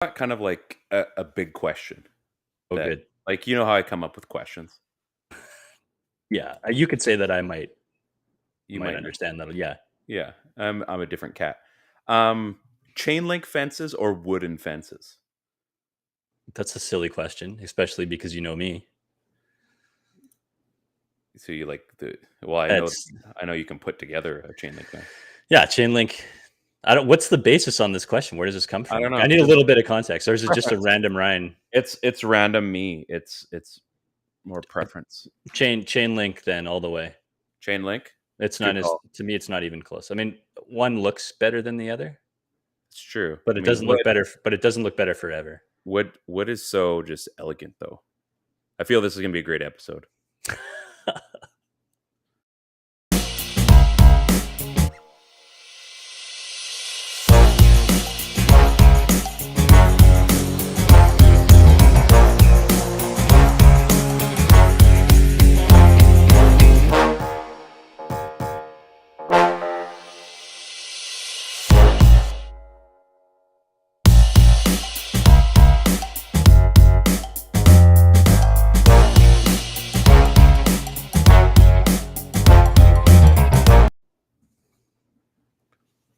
got kind of like a big question. Oh, that, good. Like, you know how I come up with questions? Yeah, you could say that I might Might know. understand that. Yeah, Yeah, I'm a different cat. Um, Chain link fences or wooden fences? that's a silly question, especially because you know me. So you like the well, That's I know you can put together a chain link fence. yeah, chain link. I don't. What's the basis on this question? Where does this come I from? don't I know, need a just little bit of context, or is it just a preference. random Ryan It's random me. It's more preference. chain link? Then all the way. Chain link. It's Good not as call. to me. It's not even close. I mean, one looks better than the other, It's true. but I it mean, doesn't look better. But it doesn't look better forever. wood is so just elegant, though. I feel this is gonna be a great episode.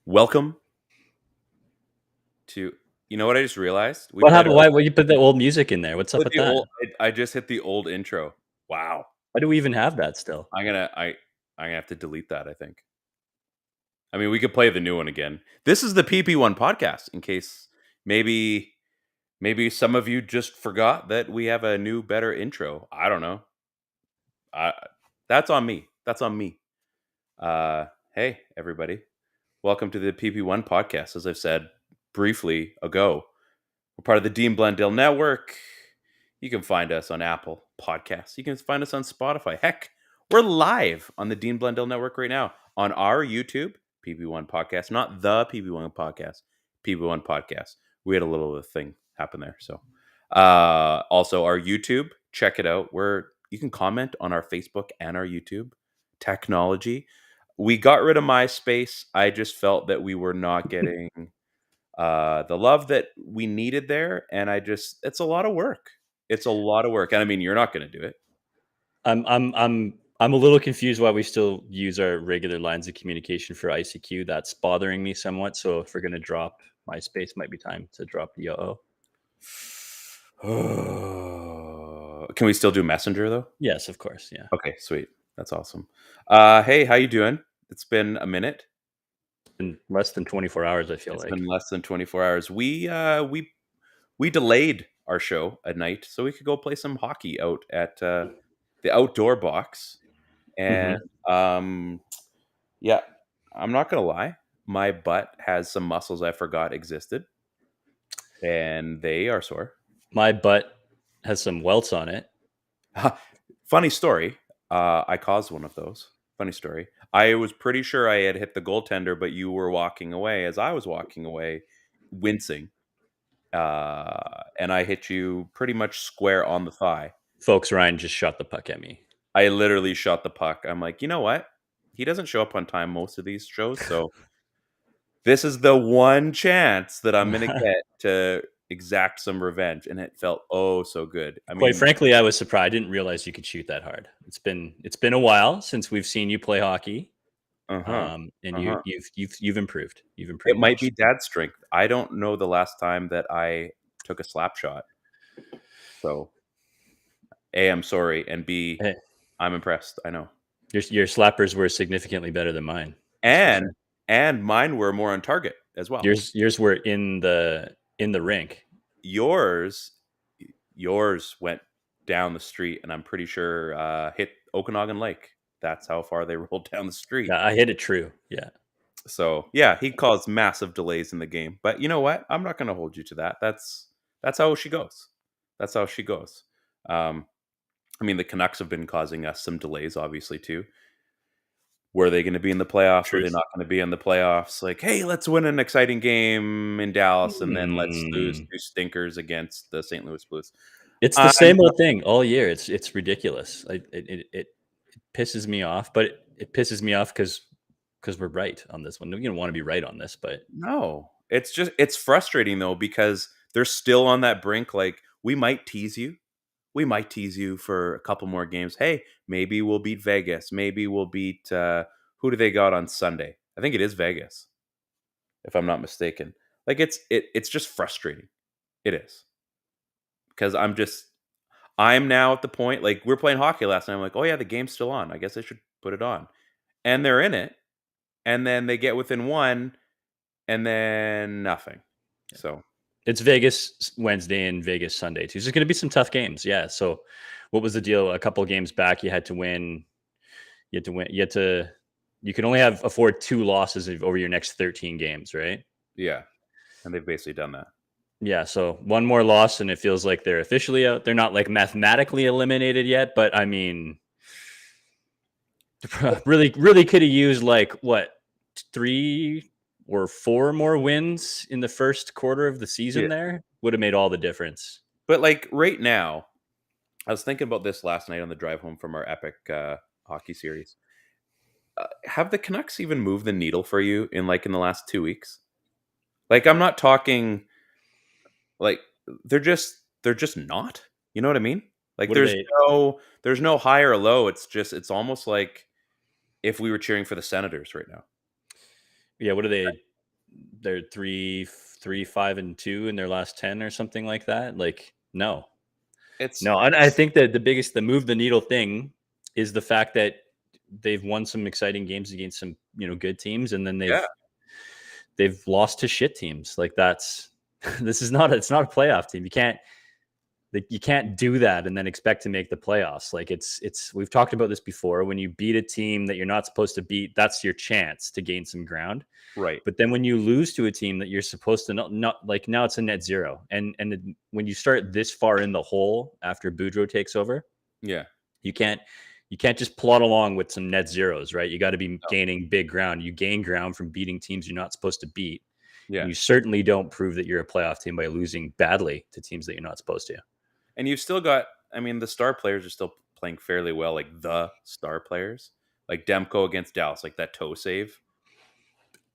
Welcome to. You know what I just realized? We What played happened? our Why you put the old music in there? What's up put with the that? old. I just hit the old intro. Wow. Why do we even have that still? I'm gonna have to delete that, I think. I mean, we could play the new one again. This is the PP1 podcast, in case maybe some of you just forgot that we have a new, better intro. I don't know. I That's on me. That's on me. Hey everybody, welcome to the PP1 podcast. As I've said briefly ago, we're part of the Dean Blundell Network. You can find us on Apple Podcasts. You can find us on Spotify. Heck, we're live on the Dean Blundell Network right now on our YouTube, PP1 Podcast, not the PP1 Podcast, PP1 Podcast. We had a little thing happen there. So, also our YouTube, check it out. You can comment on our Facebook and our YouTube. Technology. We got rid of MySpace. I just felt that we were not getting the love that we needed there, and it's a lot of work. It's a lot of work, and I mean, you're not going to do it. I'm a little confused why we still use our regular lines of communication for ICQ. That's bothering me somewhat. So if we're gonna drop MySpace, might be time to drop Yo. Can we still do Messenger though? Yes, of course. Yeah, Okay, sweet. That's awesome. Hey, how you doing? It's been a minute. in less than 24 hours, I feel It's like. been less than 24 hours. We delayed our show at night so we could go play some hockey out at the outdoor box. And Hmm. yeah, I'm not gonna lie, my butt has some muscles I forgot existed, and they are sore. My butt has some welts on it. Funny story. I caused one of those. Funny story. I was pretty sure I had hit the goaltender, but you were walking away as I was walking away, wincing, and I hit you pretty much square on the thigh. Folks, Ryan just shot the puck at me. I literally shot the puck. I'm like, you know what? He doesn't show up on time most of these shows, so this is the one chance that I'm gonna get to exact some revenge, and it felt oh so good. I Quite mean, frankly, I was surprised. I didn't realize you could shoot that hard. It's been a while since we've seen you play hockey, uh huh, and uh huh. you've improved. You've It improved might be much. dad strength. I don't know the last time that I took a slap shot. So A, I'm sorry, and B, Hey, I'm impressed. I know, your slappers were significantly better than mine. That's for and sure. mine were more on target as well. Yours were in the rink. Yours yours went down the street, and I'm pretty sure hit Okanagan Lake. That's how far they rolled down the street. Yeah, I hit it true. Yeah. So yeah, he caused massive delays in the game. But you know what? I'm not going to hold you to that. That's how she goes. That's how she goes. Um, I mean, the Canucks have been causing us some delays, obviously too. Were they going to be in the playoffs? Were they Truth. not going to be in the playoffs? Like, hey, let's win an exciting game in Dallas, and then let's lose Hmm. two stinkers against the St. Louis Blues. It's the I'm same old thing all year. It's ridiculous. It pisses me off, but it pisses me off because we're right on this one. You don't want to be right on this, but No, it's frustrating though because they're still on that brink. Like, we might tease you. We might tease you for a couple more games. Hey, maybe we'll beat Vegas. Maybe we'll beat who do they got on Sunday? I think it is Vegas, if I'm not mistaken. Like, it's just frustrating. It is. Because I'm now at the point, like, we're playing hockey last night. I'm like, oh yeah, the game's still on. I guess I should put it on. And they're in it. And then they get within one, and then nothing. So It's Vegas Wednesday and Vegas Sunday too. So there's going to be some tough games. Yeah. So what was the deal? A couple games back, you had to win. You had to win. You had to. You can only afford 2 losses over your next 13 games, right? yeah, and they've basically done that. Yeah. So one more loss, and it feels like they're officially out. They're not like mathematically eliminated yet, but I mean, really, really could have used like what 3 or 4 more wins in the first quarter of the season. Yeah. There would have made all the difference. But like right now, I was thinking about this last night on the drive home from our epic hockey series. Have the Canucks even moved the needle for you in the last 2 weeks? Like, I'm not talking like they're just not. You know what I mean? Like, What do they? there's no high or low. It's almost like if we were cheering for the Senators right now. Yeah, what are they? They're 3-5-2 in their last 10 or something like that. Like, no, It's no. And I think that the move the needle thing is the fact that they've won some exciting games against some good teams, and then yeah, they've lost to shit teams. Like that's this is not it's not a playoff team. You can't do that and then expect to make the playoffs. Like it's we've talked about this before. When you beat a team that you're not supposed to beat, that's your chance to gain some ground. right. But then when you lose to a team that you're supposed to not like, now it's a net zero. And when you start this far in the hole after Boudreaux takes over, Yeah, you can't just plod along with some net zeros, right? You got to be no. gaining big ground. You gain ground from beating teams you're not supposed to beat. And Yeah. you certainly don't prove that you're a playoff team by losing badly to teams that you're not supposed to. And you've still got, I mean, the star players are still playing fairly well, like the star players, like Demko against Dallas, like that toe save,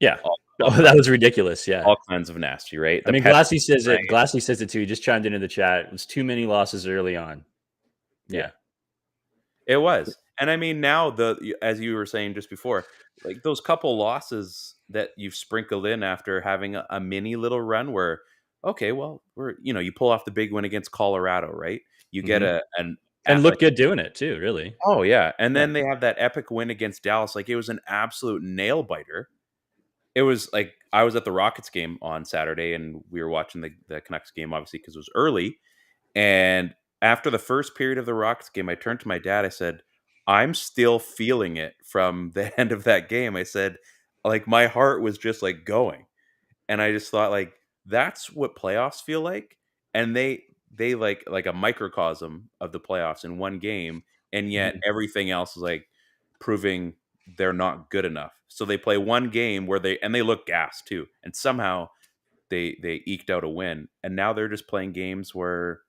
Yeah. all Oh, kinds, that was ridiculous. Yeah. all kinds of nasty, right? I The mean, pet, Glassy says right? it. Glassy says it too. He just chimed into the chat. It was too many losses early on. Yeah, Yeah. it was. And I mean, now as you were saying just before, like those couple losses that you've sprinkled in after having a mini little run where, okay, well, you pull off the big win against Colorado, right? You get Hmm. an And like, look good doing it too, really. oh yeah, and Yeah. then they have that epic win against Dallas. Like, it was an absolute nail biter. It was like, I was at the Rockets game on Saturday, and we were watching the Canucks game, obviously, because it was early. And after the first period of the Rockets game, I turned to my dad. I said, I'm still feeling it from the end of that game. I said, like, my heart was just like going. And I just thought, like, that's what playoffs feel like. And they like a microcosm of the playoffs in one game, and yet Mhm. everything else is like proving they're not good enough. So they play one game where they look gassed too, and somehow they eked out a win. And now they're just playing games where,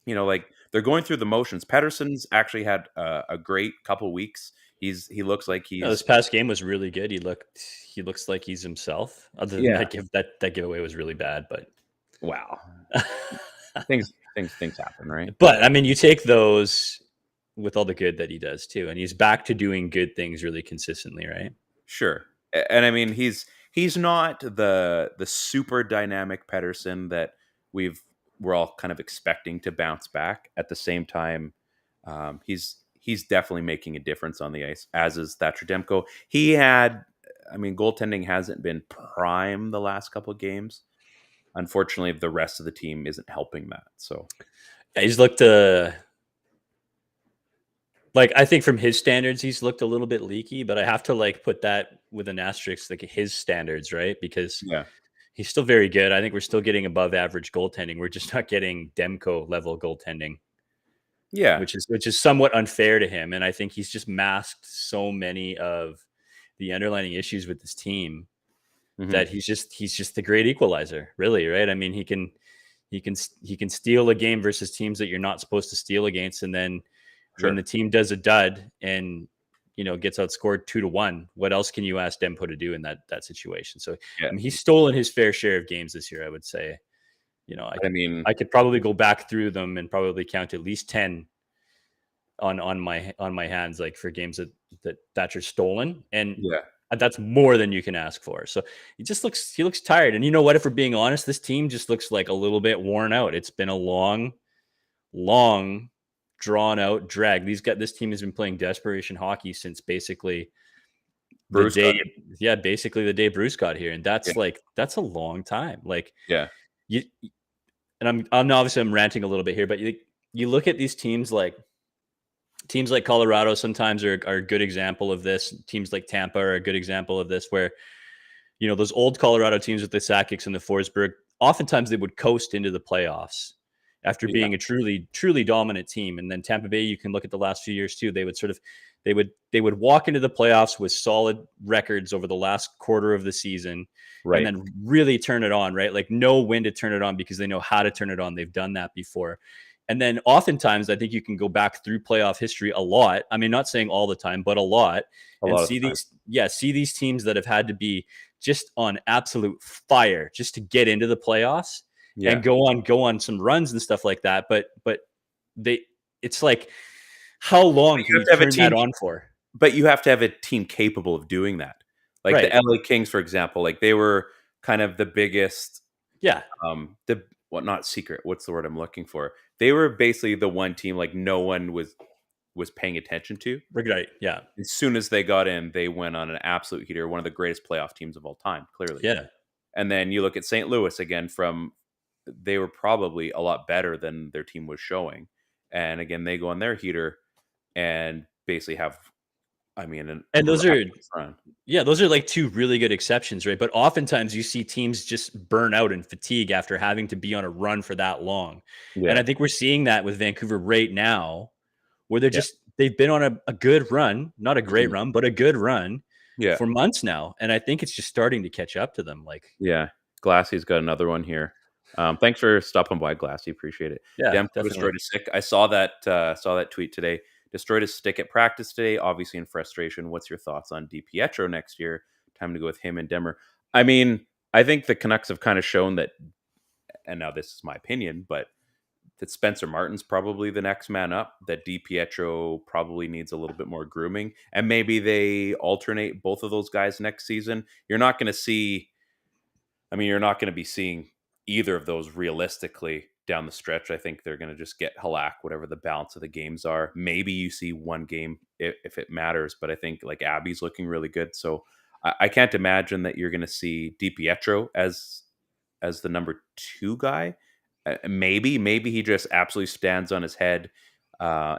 like, they're going through the motions. Pedersen's actually had a great couple weeks. He looks like No, this he's, past game was really good. He looks like he's himself. Other than yeah. that giveaway was really bad, but Wow. Things happen, right? but I mean, you take those with all the good that he does too, and he's back to doing good things really consistently, right? Sure. And I mean, he's not the super dynamic Pedersen that we're all kind of expecting to bounce back. At the same time, he's definitely making a difference on the ice, as is Thatcher Demko. I mean, goaltending hasn't been prime the last couple of games. Unfortunately, the rest of the team isn't helping that. So Yeah, he's looked like, I think from his standards, he's looked a little bit leaky, but I have to like put that with an asterisk, like his standards, right? Because yeah, he's still very good. I think we're still getting above average goaltending. We're just not getting Demko level goaltending, yeah, which is somewhat unfair to him. And I think he's just masked so many of the underlying issues with this team hmm, that he's just the great equalizer, really, right? I mean, he can steal a game versus teams that you're not supposed to steal against, and then when sure, the team does a dud and gets outscored 2-1, what else can you ask Dempo to do in that situation? So yeah. I mean, he's stolen his fair share of games this year, I would say. You know, I mean, I could probably go back through them and probably count at least 10 on my hands, like for games that Thatcher's stolen, and yeah, that's more than you can ask for. So he looks tired, and you know what? If we're being honest, this team just looks like a little bit worn out. It's been a long, drawn out drag. This team has been playing desperation hockey since basically the Bruce got day, yeah, basically the day Bruce got here, and yeah, that's a long time. Like yeah, you, and I'm obviously I'm ranting a little bit here, but you look at these teams like Colorado sometimes are a good example of this. Teams like Tampa are a good example of this, where those old Colorado teams with the Sakic's and the Forsberg, oftentimes they would coast into the playoffs after yeah, being a truly dominant team. And then Tampa Bay, you can look at the last few years too. They would walk into the playoffs with solid records over the last quarter of the season, and right. then really turn it on, right? Like know when to turn it on because they know how to turn it on. They've done that before. And then oftentimes, I think you can go back through playoff history a lot. I mean, not saying all the time, but a lot, A and lot of the time. see these teams that have had to be just on absolute fire just to get into the playoffs and Yeah. go on some runs and stuff like that. But they, it's like, how long can You have you to have a turn that team, on for? but you have to have a team capable of doing that. Like the Right. LA Kings, for example, like they were kind of the biggest, Yeah. not secret. What's the word I'm looking for? They were basically the one team like no one was paying attention to. Right. Yeah. As soon as they got in, they went on an absolute heater, one of the greatest playoff teams of all time, clearly. Yeah. And then you look at St. Louis again they were probably a lot better than their team was showing. And again, they go on their heater and basically have, I mean, a And miraculous run. those are like two really good exceptions, right? But oftentimes you see teams just burn out and fatigue after having to be on a run for that long. And I Yeah. think we're seeing that with Vancouver right now, where Yeah. they've been on a good run, not a great Mhm. run, but a good run Yeah. for months now. And I think it's just starting to catch up to them. Like, Yeah. Glassy's got another one here. Thanks for stopping by, Glassy. Appreciate it. yeah, Demko definitely. destroyed his stick. I saw that tweet today. Destroyed his stick at practice today, obviously in frustration. What's your thoughts on DiPietro next year? Time to go with him and Demmer. I mean, I think the Canucks have kind of shown that, and now this is my opinion, but that Spencer Martin's probably the next man up, that DiPietro probably needs a little bit more grooming, and maybe they alternate both of those guys next season. You're not going to see, I mean, you're not going to be seeing either of those realistically down the stretch. I think they're going to just get Halak, whatever the balance of the games are. Maybe you see one game if it matters, but I think like Abby's looking really good. So I can't imagine that you're going to see DiPietro as the number two guy. Maybe he just absolutely stands on his head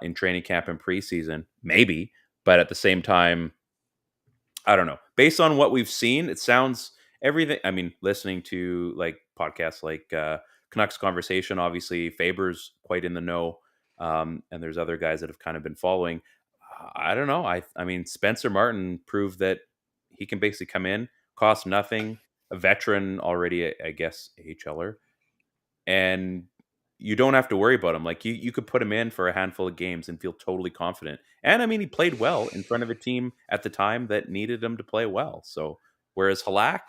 in training camp and preseason. Maybe, but at the same time, I don't know. Based on what we've seen, it sounds everything. I mean, listening to like podcasts like Canucks Conversation, obviously Faber's quite in the know, and there's other guys that have kind of been following. I don't know. I mean, Spencer Martin proved that he can basically come in, cost nothing, a veteran already, I guess, AHLer, and you don't have to worry about him. Like you could put him in for a handful of games and feel totally confident. And I mean, he played well in front of a team at the time that needed him to play well. So whereas Halak,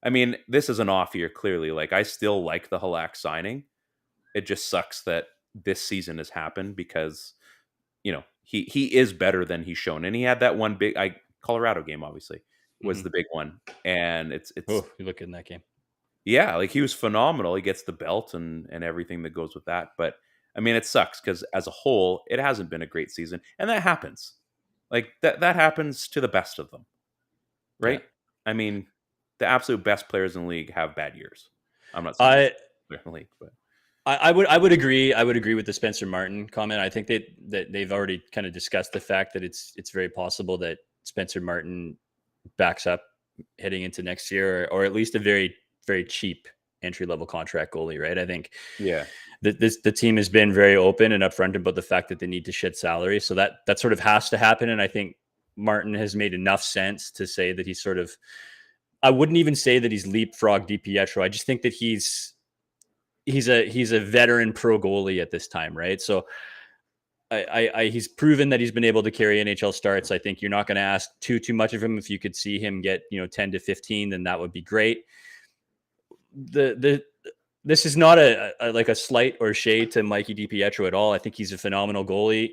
I mean, this is an off year clearly. Like I still like the Halak signing. It just sucks that this season has happened because he is better than he's shown, and he had that one big Colorado game obviously was Mhm. the big one, and it's Oh, you look in that game. yeah, like he was phenomenal. He gets the belt and everything that goes with that. But I mean, it sucks because as a whole, it hasn't been a great season, and that happens. Like that happens to the best of them, Yeah. right? I mean, the absolute best players in the league have bad years. I'm not saying I they're in the league, but I would agree. I would agree with the Spencer Martin comment. I think that they've already kind of discussed the fact that it's very possible that Spencer Martin backs up heading into next year, or at least a very very cheap entry level contract goalie. Right. I think yeah, that the team has been very open and upfront about the fact that they need to shed salary, so that sort of has to happen. And I think Martin has made enough sense to say that he's sort of. I wouldn't even say that he's leapfrogged DiPietro. I just think that he's a veteran pro goalie at this time, right? So he's proven that he's been able to carry NHL starts. I think you're not going to ask too much of him. If you could see him get 10 to 15, then that would be great. The this is not like a slight or shade to Mikey DiPietro at all. I think he's a phenomenal goalie.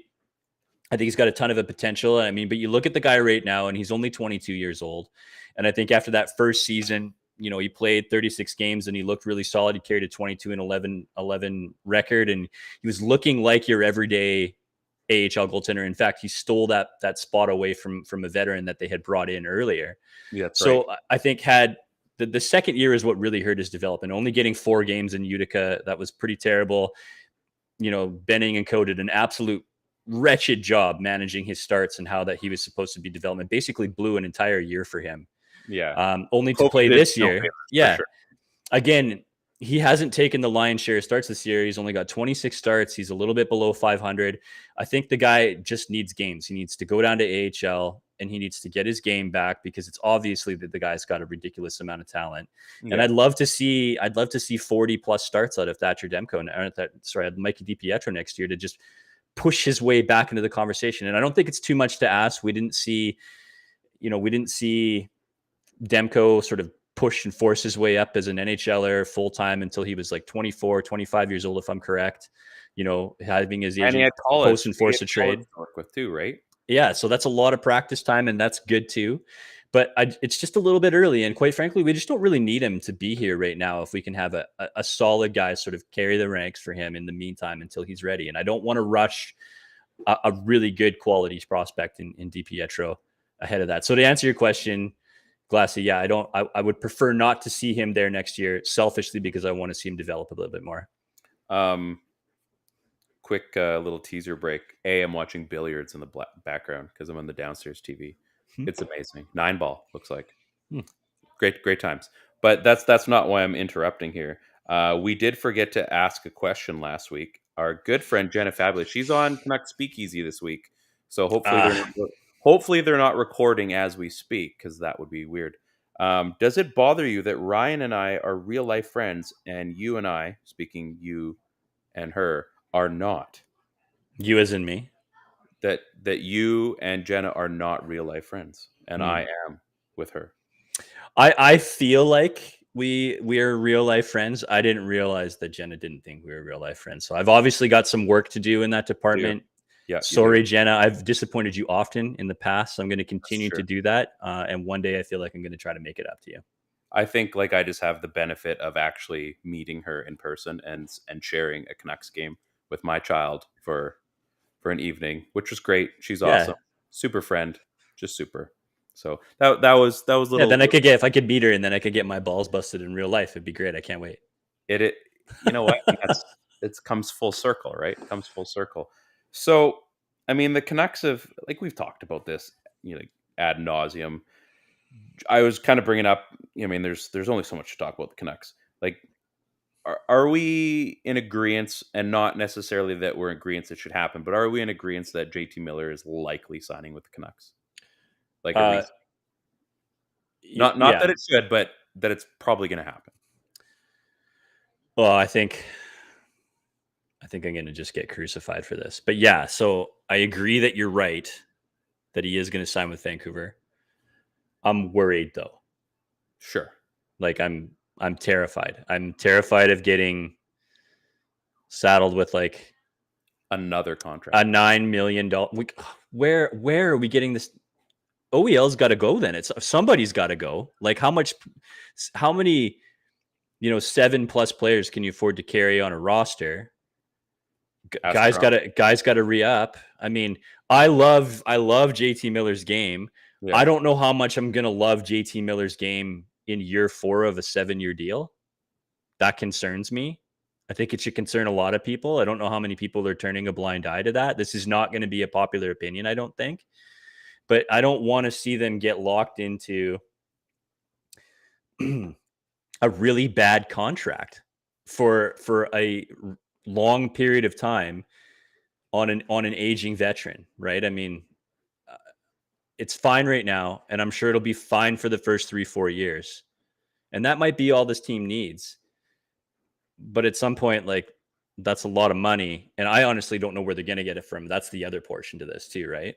I think he's got a ton of a potential. I mean, but you look at the guy right now, and he's only 22 years old. And I think after that first season, he played 36 games and he looked really solid. He carried a 22 and 11 record, and he was looking like your everyday AHL goaltender. In fact, he stole that spot away from a veteran that they had brought in earlier. Yeah, that's right. So I think had the second year is what really hurt his development. Only getting 4 games in Utica, that was pretty terrible. Benning and Co did an absolute wretched job managing his starts and how that he was supposed to be development. Basically blew an entire year for him. Yeah. Only to COVID play did this no year. favors, for Yeah. sure. Again, he hasn't taken the lion's share of starts this year. He's only got 26 starts. He's a little bit below 500. I think the guy just needs games. He needs to go down to AHL and he needs to get his game back, because it's obviously that the guy's got a ridiculous amount of talent. Yeah. And I'd love to see 40 plus starts out of Thatcher Demko, Mikey DiPietro next year, to just push his way back into the conversation. And I don't think it's too much to ask. We didn't see Demko sort of push and force his way up as an NHLer full time until he was like 24, 25 years old, if I'm correct. Having his And he agent had college post and force a trade to work with too, right? Yeah, so that's a lot of practice time, and that's good too. But it's just a little bit early, and quite frankly, we just don't really need him to be here right now. If we can have a solid guy sort of carry the ranks for him in the meantime until he's ready, and I don't want to rush a really good quality prospect in DiPietro ahead of that. So to answer your question, Glassy, yeah, I would prefer not to see him there next year, selfishly, because I want to see him develop a little bit more. Quick little teaser break. I'm watching billiards in the background because I'm on the downstairs TV. It's amazing. 9-ball looks like. Great times. But that's not why I'm interrupting here. We did forget to ask a question last week. Our good friend Jenna Fabulous, she's on Canucks Speakeasy this week, so hopefully they're not recording as we speak, because that would be weird. Does it bother you that Ryan and I are real life friends, and you and I, speaking you and her, are not? You as in me? That you and Jenna are not real life friends, and I am with her. I feel like we're real life friends. I didn't realize that Jenna didn't think we were real life friends. So I've obviously got some work to do in that department. Yeah. Sorry, Jenna. I've disappointed you often in the past. So I'm going to continue to do that. And one day I feel like I'm going to try to make it up to you. I think I just have the benefit of actually meeting her in person and sharing a Canucks game with my child for an evening, which was great. She's awesome. Super friend. Just super. So that was little. Yeah, then I could get, if I could beat her, and then I could get my balls busted in real life. It'd be great. I can't wait. You know what? It comes full circle, right? It comes full circle. So, I mean, the Canucks have, we've talked about this, ad nauseum. I was kind of bringing up, there's only so much to talk about the Canucks. Are we in agreement, and not necessarily that we're in agreement it should happen, but are we in agreement that JT Miller is likely signing with the Canucks? Not that it should, but that it's probably going to happen. Well, I think I'm going to just get crucified for this. But yeah, so I agree that you're right, that he is going to sign with Vancouver. I'm worried though. Sure. I'm terrified. I'm terrified of getting saddled with another contract. A $9 million. Where are we getting this? OEL's got to go then. Somebody's got to go. How many 7+ players can you afford to carry on a roster? Guys got to re-up. I mean, I love JT Miller's game. Yeah. I don't know how much I'm going to love JT Miller's game in year 4 of a 7-year deal. That concerns me. I think it should concern a lot of people. I don't know how many people are turning a blind eye to that. This is not going to be a popular opinion, I don't think. But I don't want to see them get locked into a really bad contract for a long period of time on an aging veteran, right? I mean, it's fine right now, and I'm sure it'll be fine for the first 3-4 years. And that might be all this team needs. But at some point, that's a lot of money. And I honestly don't know where they're going to get it from. That's the other portion to this too, right?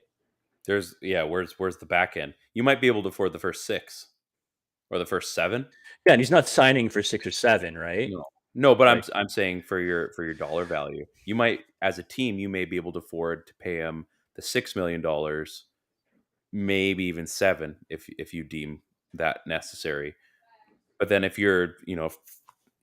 Where's the back end? You might be able to afford the first 6 or the first 7. Yeah, and he's not signing for 6 or 7, right? No. No, but Like, I'm saying for your dollar value, you might as a team you may be able to afford to pay him the $6 million, maybe even seven if you deem that necessary. But then if you're, if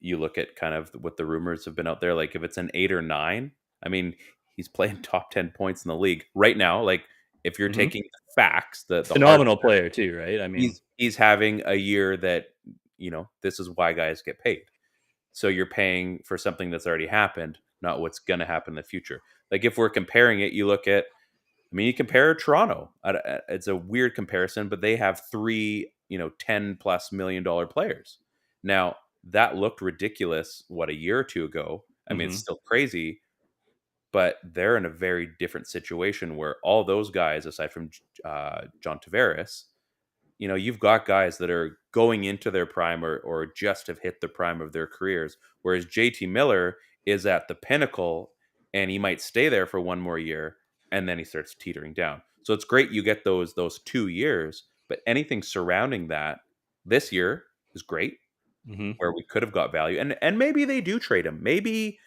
you look at kind of what the rumors have been out there, like if it's an 8 or 9, I mean, he's playing top 10 points in the league right now. Like if you're mhm. taking the facts, the hard, Phenomenal player too, right? I mean, he's having a year that this is why guys get paid. So you're paying for something that's already happened, not what's going to happen in the future. Like if we're comparing it, you look at, I mean, you compare Toronto. It's a weird comparison, but they have three, $10+ million players. Now that looked ridiculous. What, a year or two ago? I mean, it's mhm. still crazy, but they're in a very different situation where all those guys, aside from John Tavares, you've got guys that are going into their prime or just have hit the prime of their careers, whereas JT Miller is at the pinnacle and he might stay there for one more year and then he starts teetering down. So it's great you get those 2 years, but anything surrounding that this year is great Mhm. where we could have got value. And maybe they do trade him. Maybe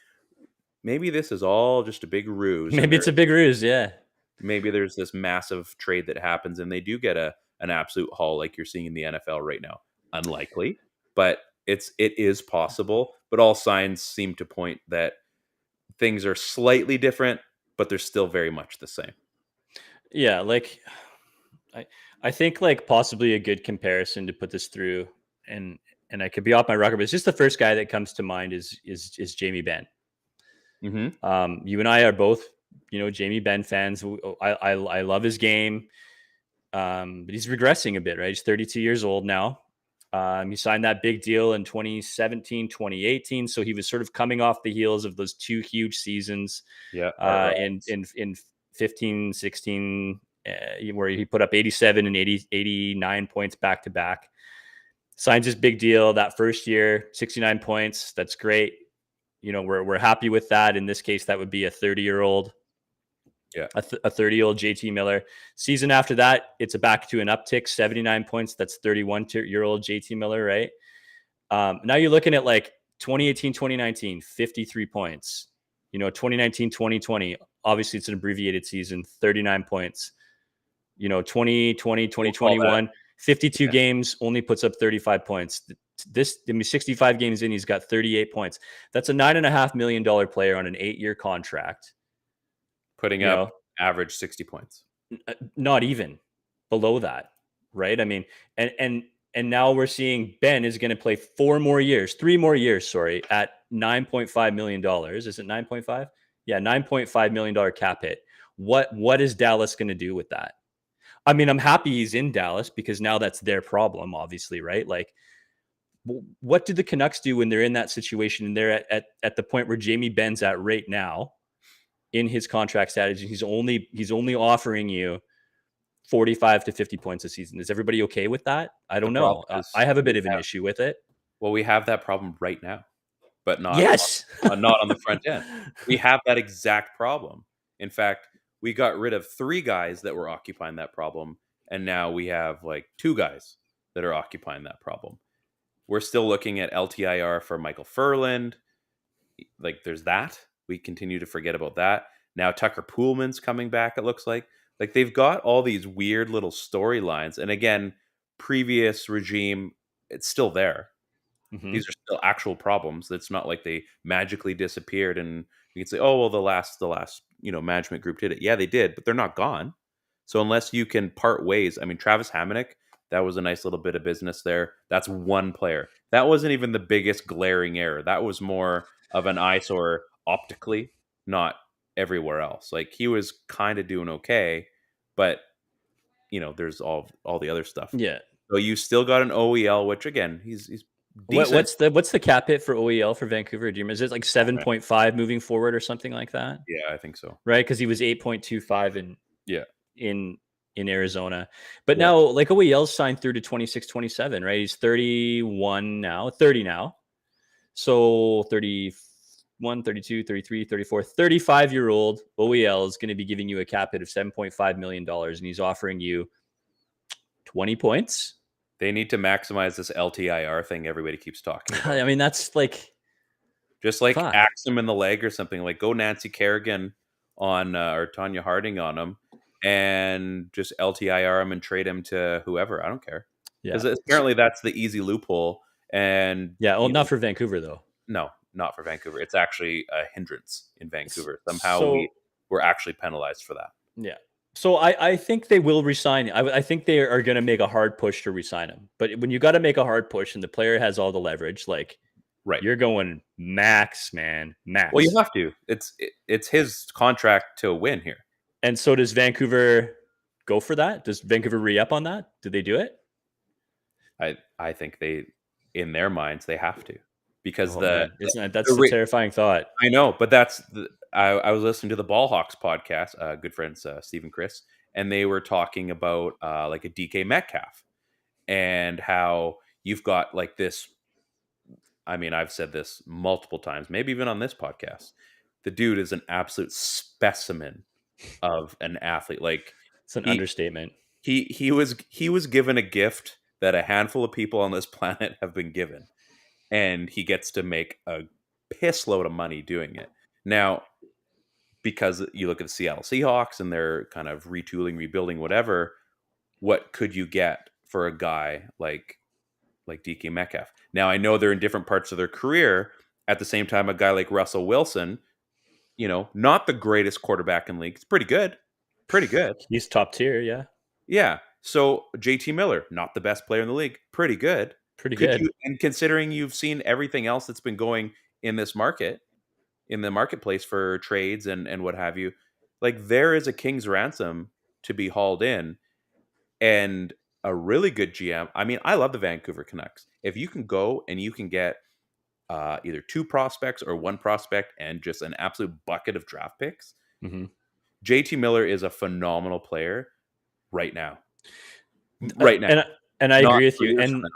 this is all just a big ruse and Maybe they're it's a big ruse, yeah. maybe there's this massive trade that happens and they do get an absolute haul like you're seeing in the NFL right now. Unlikely, but it is possible. But all signs seem to point that things are slightly different, but they're still very much the same. Yeah, like I I think like possibly a good comparison to put this through, and I could be off my rocker, but it's just the first guy that comes to mind is Jamie Benn. Hmm. You and I are both, Jamie Benn fans. I love his game, but he's regressing a bit, right? He's 32 years old now. He signed that big deal in 2017, 2018. So he was sort of coming off the heels of those two huge seasons Yeah, Art Ross. in 15, 16, where he put up 87 and 80, 89 points back to back. Signs his big deal that first year, 69 points. That's great. We're happy with that. In this case, that would be a 30-year-old, Yeah, a 30-year-old JT Miller. Season after that, it's a back to an uptick, 79 points. That's 31-year-old JT Miller, right? Now you're looking at like 2018, 2019, 53 points. 2019, 2020, obviously it's an abbreviated season, 39 points. 2020, we'll call that. 2021, 52 Yeah, games, only puts up 35 points. 65 games in, he's got 38 points. That's a $9.5 million player on an 8-year contract. putting You up know, average 60 points. not even below that, right? I mean, and now we're seeing Ben is going to play 3 more years, sorry, at $9.5 million. Is it 9.5? Yeah, $9.5 million cap hit. What is Dallas going to do with that? I mean, I'm happy he's in Dallas because now that's their problem, obviously, right? Like, what do the Canucks do when they're in that situation and they're at the point where Jamie Benn's at right now in his contract status? He's only offering you 45 to 50 points a season. Is everybody okay with that? I The don't problem know. I is have a bit of an issue with it. we have that problem right now, but Yes. not on the front end. We have that exact problem. In fact, we got rid of three guys that were occupying that problem, and now we have like two guys that are occupying that problem. We're still looking at LTIR for Michael Furland. Like, there's that. We continue to forget about that. Now Tucker Poolman's coming back. It looks like they've got all these weird little storylines, and again, previous regime, it's still there. Hmm. These are still actual problems. It's not like they magically disappeared and you can say, "Oh, well, the last management group did it." Yeah, they did, but they're not gone. So unless you can part ways, I mean, Travis Hamonic, that was a nice little bit of business there. That's one player. That wasn't even the biggest glaring error. That was more of an eyesore optically, not everywhere else. Like he was kind of doing okay, but there's all the other stuff. Yeah. So you still got an OEL, which again, he's What, decent. what's the cap hit for OEL for Vancouver? Do you remember? Is it like 7.5 moving forward or something like that? Yeah, I think so. Right? Because he was 8.25 Yeah, in in Arizona. But yeah. now like OEL's signed through to 26, 27, right? He's 31 now, 30 now. So 31, 32, 33, 34, 35-year-old OEL is going to be giving you a cap hit of $7.5 million, and he's offering you 20 points. They need to maximize this LTIR thing everybody keeps talking about. I mean, that's like Just like Fuck. axe him in the leg or something. Like go Nancy Kerrigan on or Tanya Harding on him, and just LTIR him and trade him to whoever. I don't care Yeah. because apparently that's the easy loophole. And Yeah. Well, not for Vancouver though. no, not for Vancouver. It's actually a hindrance in Vancouver. Somehow we So were actually penalized for that. yeah. So I think they will resign. I think they are going to make a hard push to resign him. But when you got to make a hard push and the player has all the leverage, like Right. you're going max, man, max. Well, you have to. It's his contract to win here. And so does Vancouver go for that? Does Vancouver re-up on that? Do they do it? I think they, in their minds, they have to because Oh man, isn't that the that's a re- terrifying thought? I know, but I was listening to the Ball Hawks podcast, good friends Steve and Chris, and they were talking about like a DK Metcalf and how you've got like this. I mean, I've said this multiple times, maybe even on this podcast. The dude is an absolute specimen of an athlete. Like It's an he understatement. he was given a gift that a handful of people on this planet have been given, and he gets to make a piss load of money doing it. Now, because you look at the Seattle Seahawks and they're kind of retooling, rebuilding, whatever, what could you get for a guy like DK Metcalf? Now, I know they're in different parts of their career. At the same time, a guy like Russell Wilson, not the greatest quarterback in the league. It's pretty good. Pretty good. He's top tier, yeah. Yeah. So JT Miller, not the best player in the league. Pretty good. Pretty Could good. you, and considering you've seen everything else that's been going in this market, in the marketplace for trades and what have you, like there is a king's ransom to be hauled in, and a really good GM. I mean, I love the Vancouver Canucks. If you can go and you can get either two prospects or one prospect and just an absolute bucket of draft picks, Mm-hmm. JT Miller is a phenomenal player right now. Right now, And I not agree with 3 you. years from now.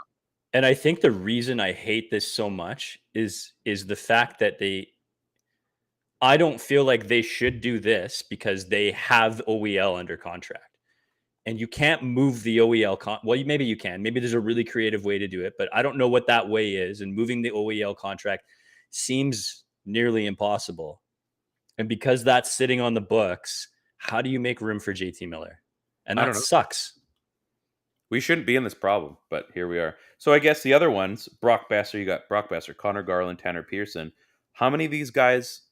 And I think the reason I hate this so much is the fact that I don't feel like they should do this because they have OEL under contract. And you can't move the OEL well, maybe you can. Maybe there's a really creative way to do it, but I don't know what that way is. And moving the OEL contract seems nearly impossible. And because that's sitting on the books, how do you make room for JT Miller? And I that don't know. sucks. We shouldn't be in this problem, but here we are. So I guess the other ones, Brock Besser, you got Brock Besser, Connor Garland, Tanner Pearson. How many of these guys,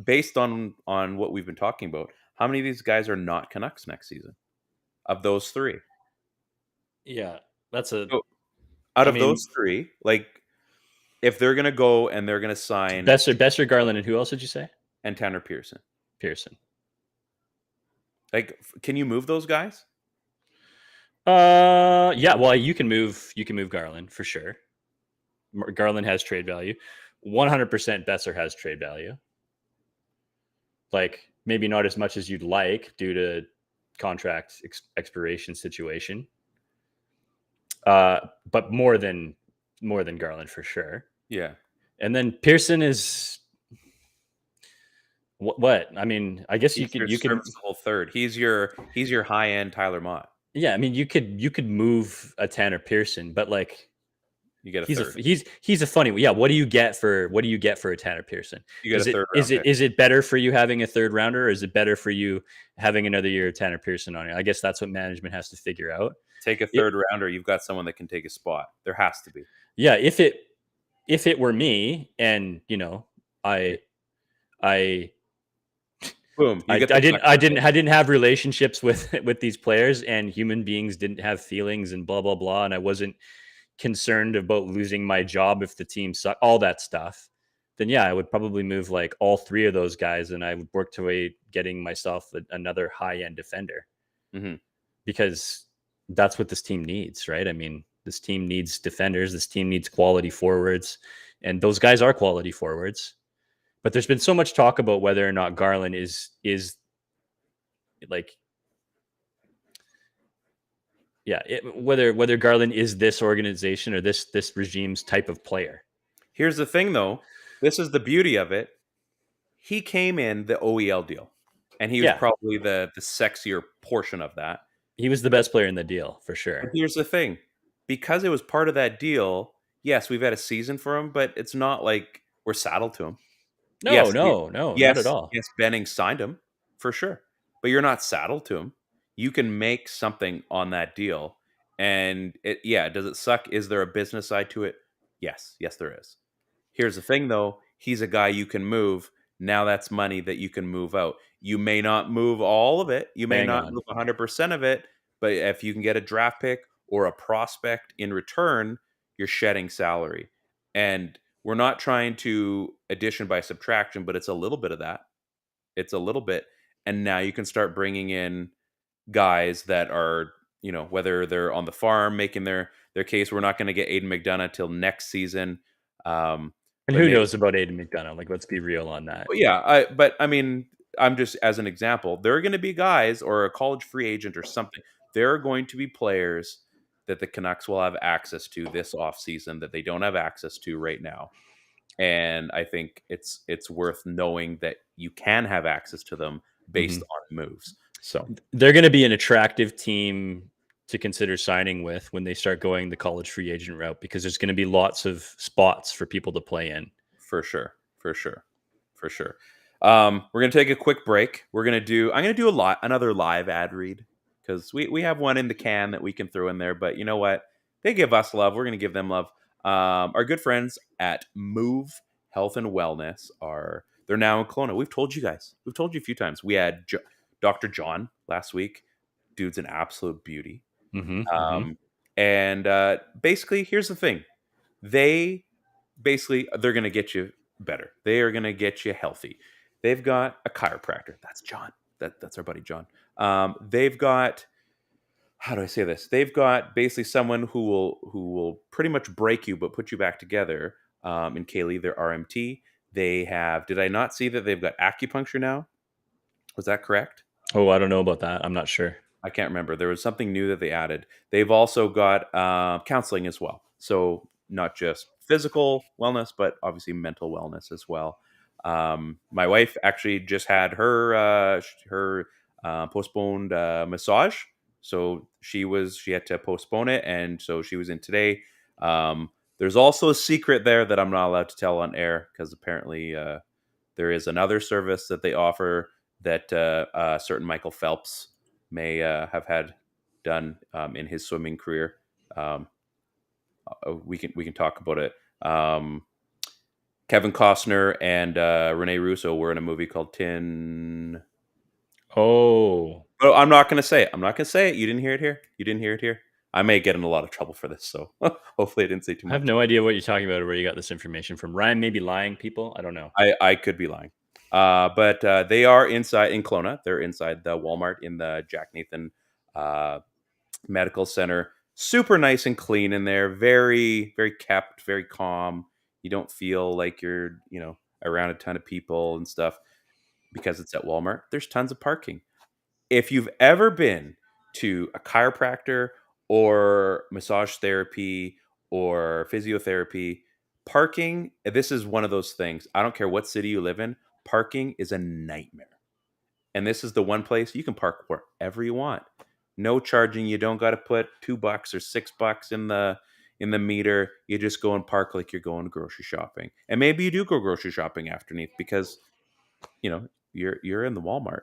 based on what we've been talking about, how many of these guys are not Canucks next season? Of those three, Yeah, that's a. so out I of mean, those three, like if they're gonna go and they're gonna sign Besser, Garland, and who else did you say? and Tanner Pearson, Pearson. like can you move those guys? Yeah. Well, you can move Garland for sure. Garland has trade value. 100% Besser has trade value. Like maybe not as much as you'd like due to contract expiration situation. But more than Garland for sure. Yeah. And then Pearson is what? I mean, I guess He's you your could serviceable third. He's your high end Tyler Mott. yeah, I mean you could move a Tanner Pearson, but like You get a he's third. he's a funny yeah. What do you get for a Tanner Pearson? You get a third Is round it pick. is it better for you having a third rounder, or is it better for you having another year of Tanner Pearson on it? I guess that's what management has to figure out. Take a third rounder. You've got someone that can take a spot. There has to be. Yeah, if it were me, and I Boom. You I, get I the didn't I didn't I didn't have relationships with these players, and human beings didn't have feelings and blah blah blah, and I wasn't concerned about losing my job if the team sucked, all that stuff. Then yeah, I would probably move like all three of those guys, and I would work toward getting myself another high end defender, Mm-hmm. because that's what this team needs, right? I mean, this team needs defenders, this team needs quality forwards, and those guys are quality forwards. But there's been so much talk about whether or not Garland is like, yeah, whether Garland is this organization or this regime's type of player. Here's the thing, though. This is the beauty of it. He came in the OEL deal, and he was probably the sexier portion of that. He was the best player in the deal for sure. But here's the thing. Because it was part of that deal, yes, we've had a season for him, but it's not like we're saddled to him. No, Yes, no, no, not at yes, all. yes, Benning signed him for sure, but you're not saddled to him. You can make something on that deal, and yeah, does it suck? Is there a business side to it? Yes, yes, there is. Here's the thing, though. He's a guy you can move. Now that's money that you can move out. You may not move all of it. You may Hang not on. move 100% of it, but if you can get a draft pick or a prospect in return, you're shedding salary. And we're not trying to addition by subtraction, but it's a little bit of that. It's a little bit. And now you can start bringing in guys that are, whether they're on the farm making their case. We're not going to get Aiden McDonough till next season. And But who maybe knows about Aiden McDonough? Like, let's be real on that. But yeah, but I mean, I'm just as an example. There are going to be guys or a college free agent or something. There are going to be players that the Canucks will have access to this offseason that they don't have access to right now. And I think it's worth knowing that you can have access to them based Mhm. on moves. So They're going to be an attractive team to consider signing with when they start going the college free agent route, because there's going to be lots of spots for people to play in. for sure, for sure, for sure. We're gonna take a quick break. I'm gonna do another live ad read because we have one in the can that we can throw in there. But you know what? They give us love. We're gonna give them love. Our good friends at Move Health and Wellness they're now in Kelowna. We've told you guys. We've told you a few times. We had Dr. John last week. Dude's an absolute beauty. Mm-hmm, mm-hmm. Um, and basically, here's the thing. They they're going to get you better. They are going to get you healthy. They've got a chiropractor. That's John. That's our buddy John. They've got how do I say this? They've got basically someone who will pretty much break you but put you back together. In Kaylee, their RMT. They have. Did I not see that they've got acupuncture now? Was that correct? Oh, I don't know about that. I'm not sure. I can't remember. There was something new that they added. They've also got counseling as well. So not just physical wellness, but obviously mental wellness as well. My wife actually just had her postponed massage, so she had to postpone it, and so she was in today. There's also a secret there that I'm not allowed to tell on air because apparently there is another service that they offer that certain Michael Phelps may have had done in his swimming career. Um, we can talk about it. Kevin Costner and Rene Russo were in a movie called Tin. Oh, Oh, I'm not going to say it. I'm not going to say it. You didn't hear it here. You didn't hear it here. I may get in a lot of trouble for this, so hopefully I didn't say too I have much. no idea what you're talking about or where you got this information from. Ryan may be lying, people. I don't know. I could be lying. But they are inside in Kelowna. They're inside the Walmart in the Jack Nathan uh, Medical Center. Super nice and clean in there. Very, very kept, very calm. You don't feel like you're, around a ton of people and stuff because it's at Walmart. There's tons of parking. If you've ever been to a chiropractor or massage therapy or physiotherapy, parking, this is one of those things. I don't care what city you live in, parking is a nightmare. And this is the one place you can park wherever you want. No charging. You don't got to put $2 or $6 in the meter. You just go and park like you're going grocery shopping. And maybe you do go grocery shopping afterneath because you're in the Walmart.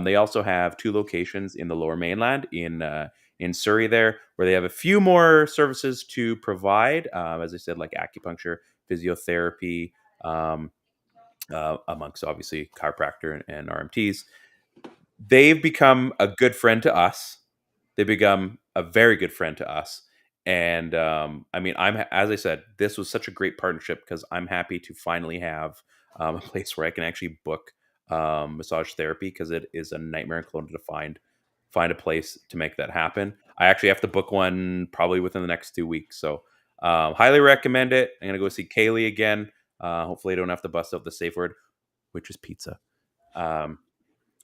They also have two locations in the Lower Mainland in Surrey there, where they have a few more services to provide. As I said, like acupuncture, physiotherapy, amongst obviously chiropractor and RMTs. They've become a good friend to us. They become a very good friend to us. And I mean, as I said, this was such a great partnership because I'm happy to finally have a place where I can actually book massage therapy because it is a nightmare in Kelowna to find a place to make that happen. I actually have to book one probably within the next 2 weeks. So highly recommend it. I'm gonna go see Kaylee again. Hopefully, I don't have to bust out the safe word, which is pizza. Um,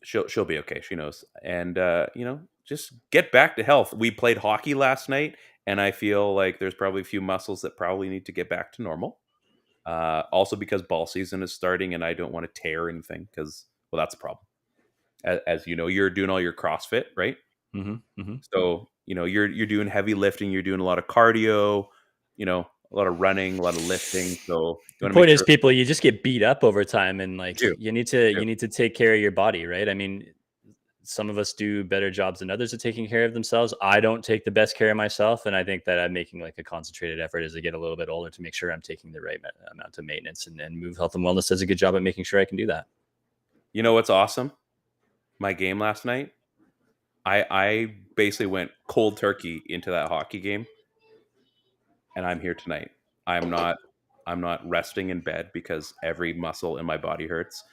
she'll be okay. She knows. And just get back to health. We played hockey last night, and I feel like there's probably a few muscles that probably need to get back to normal. Also because ball season is starting, and I don't want to tear anything because well, that's a problem. As you know, you're doing all your CrossFit, right? Mm-hmm, mm-hmm. So you're doing heavy lifting, you're doing a lot of cardio, a lot of running, a lot of lifting. So you The want to make point is, sure people, you just get beat up over time, and you like do. you need to take care of your body, right? I mean, some of us do better jobs than others at taking care of themselves. I don't take the best care of myself, and I think that I'm making like a concentrated effort as I get a little bit older to make sure I'm taking the right amount of maintenance. And Move Health and Wellness does a good job at making sure I can do that. You know what's awesome? My game last night. I basically went cold turkey into that hockey game, and I'm here tonight. I'm not I'm not resting in bed because every muscle in my body hurts.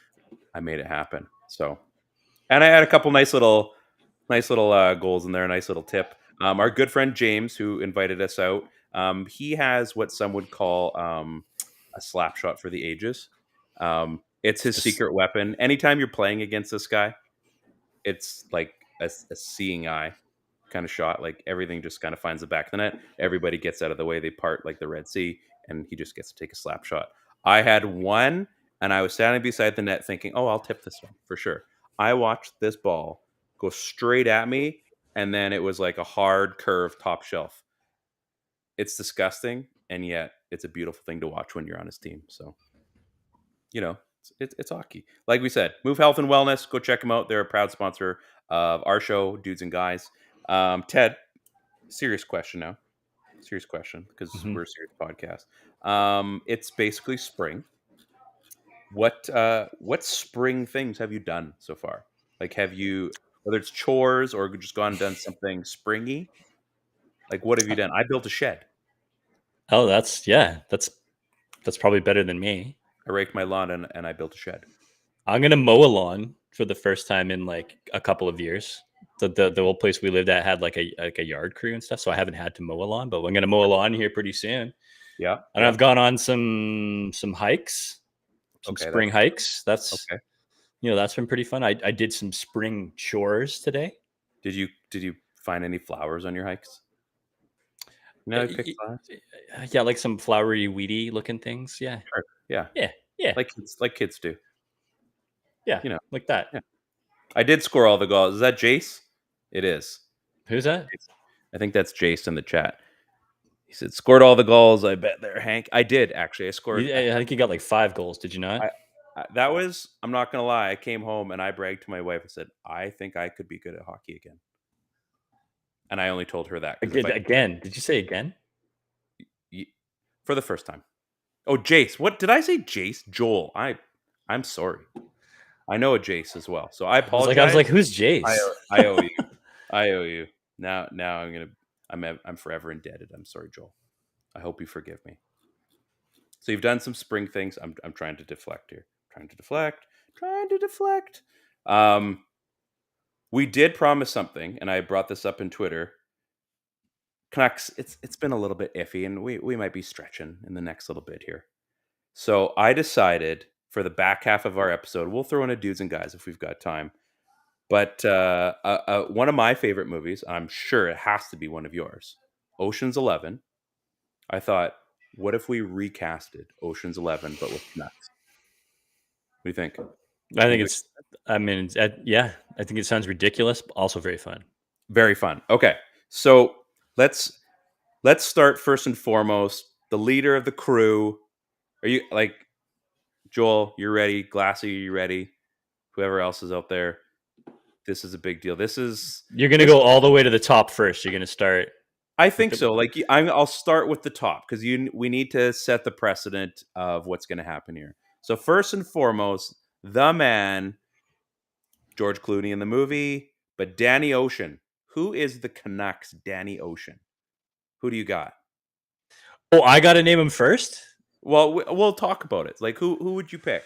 I made it happen. So, and I had a couple nice little goals in there. A nice little tip. Our good friend James, who invited us out, he has what some would call a slap shot for the ages. It's his Just secret weapon. Anytime you're playing against this guy, it's like a seeing eye kind of shot. Like everything just kind of finds the back of the net. Everybody gets out of the way. They part like the Red Sea, and he just gets to take a slap shot. I had one, and I was standing beside the net thinking, "Oh, I'll tip this one for sure." I watched this ball go straight at me, and then it was like a hard curve top shelf. It's disgusting, and yet it's a beautiful thing to watch when you're on his team. So it's hockey. Like we said, Move Health and Wellness. Go check them out. They're a proud sponsor of our show, Dudes and Guys. Ted, serious question now. Serious question because mhm. we're a serious podcast. It's basically spring. What spring things have you done so far? Like, have you, whether it's chores or just gone and done something springy? Like, what have you done? I built a shed. Oh, that's probably better than me. I raked my lawn and I built a shed. I'm gonna mow a lawn for the first time in like a couple of years. The old place we lived at had like a yard crew and stuff, so I haven't had to mow a lawn. But I'm gonna mow a lawn here pretty soon. Yeah, And yeah. I've gone on some hikes, some Okay, spring hikes. That's okay. that's been pretty fun. I did some spring chores today. Did you find any flowers on your hikes? You know, Uh, I pick y- flowers. Yeah, like some flowery, weedy looking things. Yeah, Sure. Yeah, yeah, yeah, like kids do. yeah, You know. like that. Yeah. I did score all the goals. Is that Jace? It is. Who's that? I think that's Jace in the chat. He said, "Scored all the goals." I bet there, Hank. I did actually. I scored. I think you got like 5 goals. Did you not? I, that was. I'm not gonna lie. I came home and I bragged to my wife. I said, "I think I could be good at hockey again." And I only told her that because if I Again? Did you say again? for the first time. Oh, Jace. What did I say? Jace. Joel. I'm sorry. I know a Jace as well. So I I was apologize. like, who's Jace? I owe you. I owe you. Now I'm forever indebted. I'm sorry, Joel. I hope you forgive me. So you've done some spring things. I'm trying to deflect here. Trying to deflect. Trying to deflect. Um, we did promise something, and I brought this up in Twitter. Canucks, it's been a little bit iffy, and we might be stretching in the next little bit here. So I decided for the back half of our episode, we'll throw in a dudes and guys if we've got time. But one of my favorite movies, I'm sure it has to be one of yours, Ocean's 11. I thought, what if we recasted Ocean's 11 but with Canucks? What do you think? I You think think it's. I mean, yeah. I think it sounds ridiculous, but also very fun. very fun. Okay, so let's start first and foremost. The leader of the crew. Are you like Joel? You're ready. Glassy, you ready? Whoever else is out there. This is a big deal. You're gonna This. go all the way to the top first. You're gonna start I with think the. so. Like I'll start with the top because we need to set the precedent of what's going to happen here. So first and foremost, the man George Clooney in the movie, but Danny Ocean. Who is the Canucks Danny Ocean? Who do you got? Oh, I gotta name him first. Well, we'll talk about it. Like who would you pick?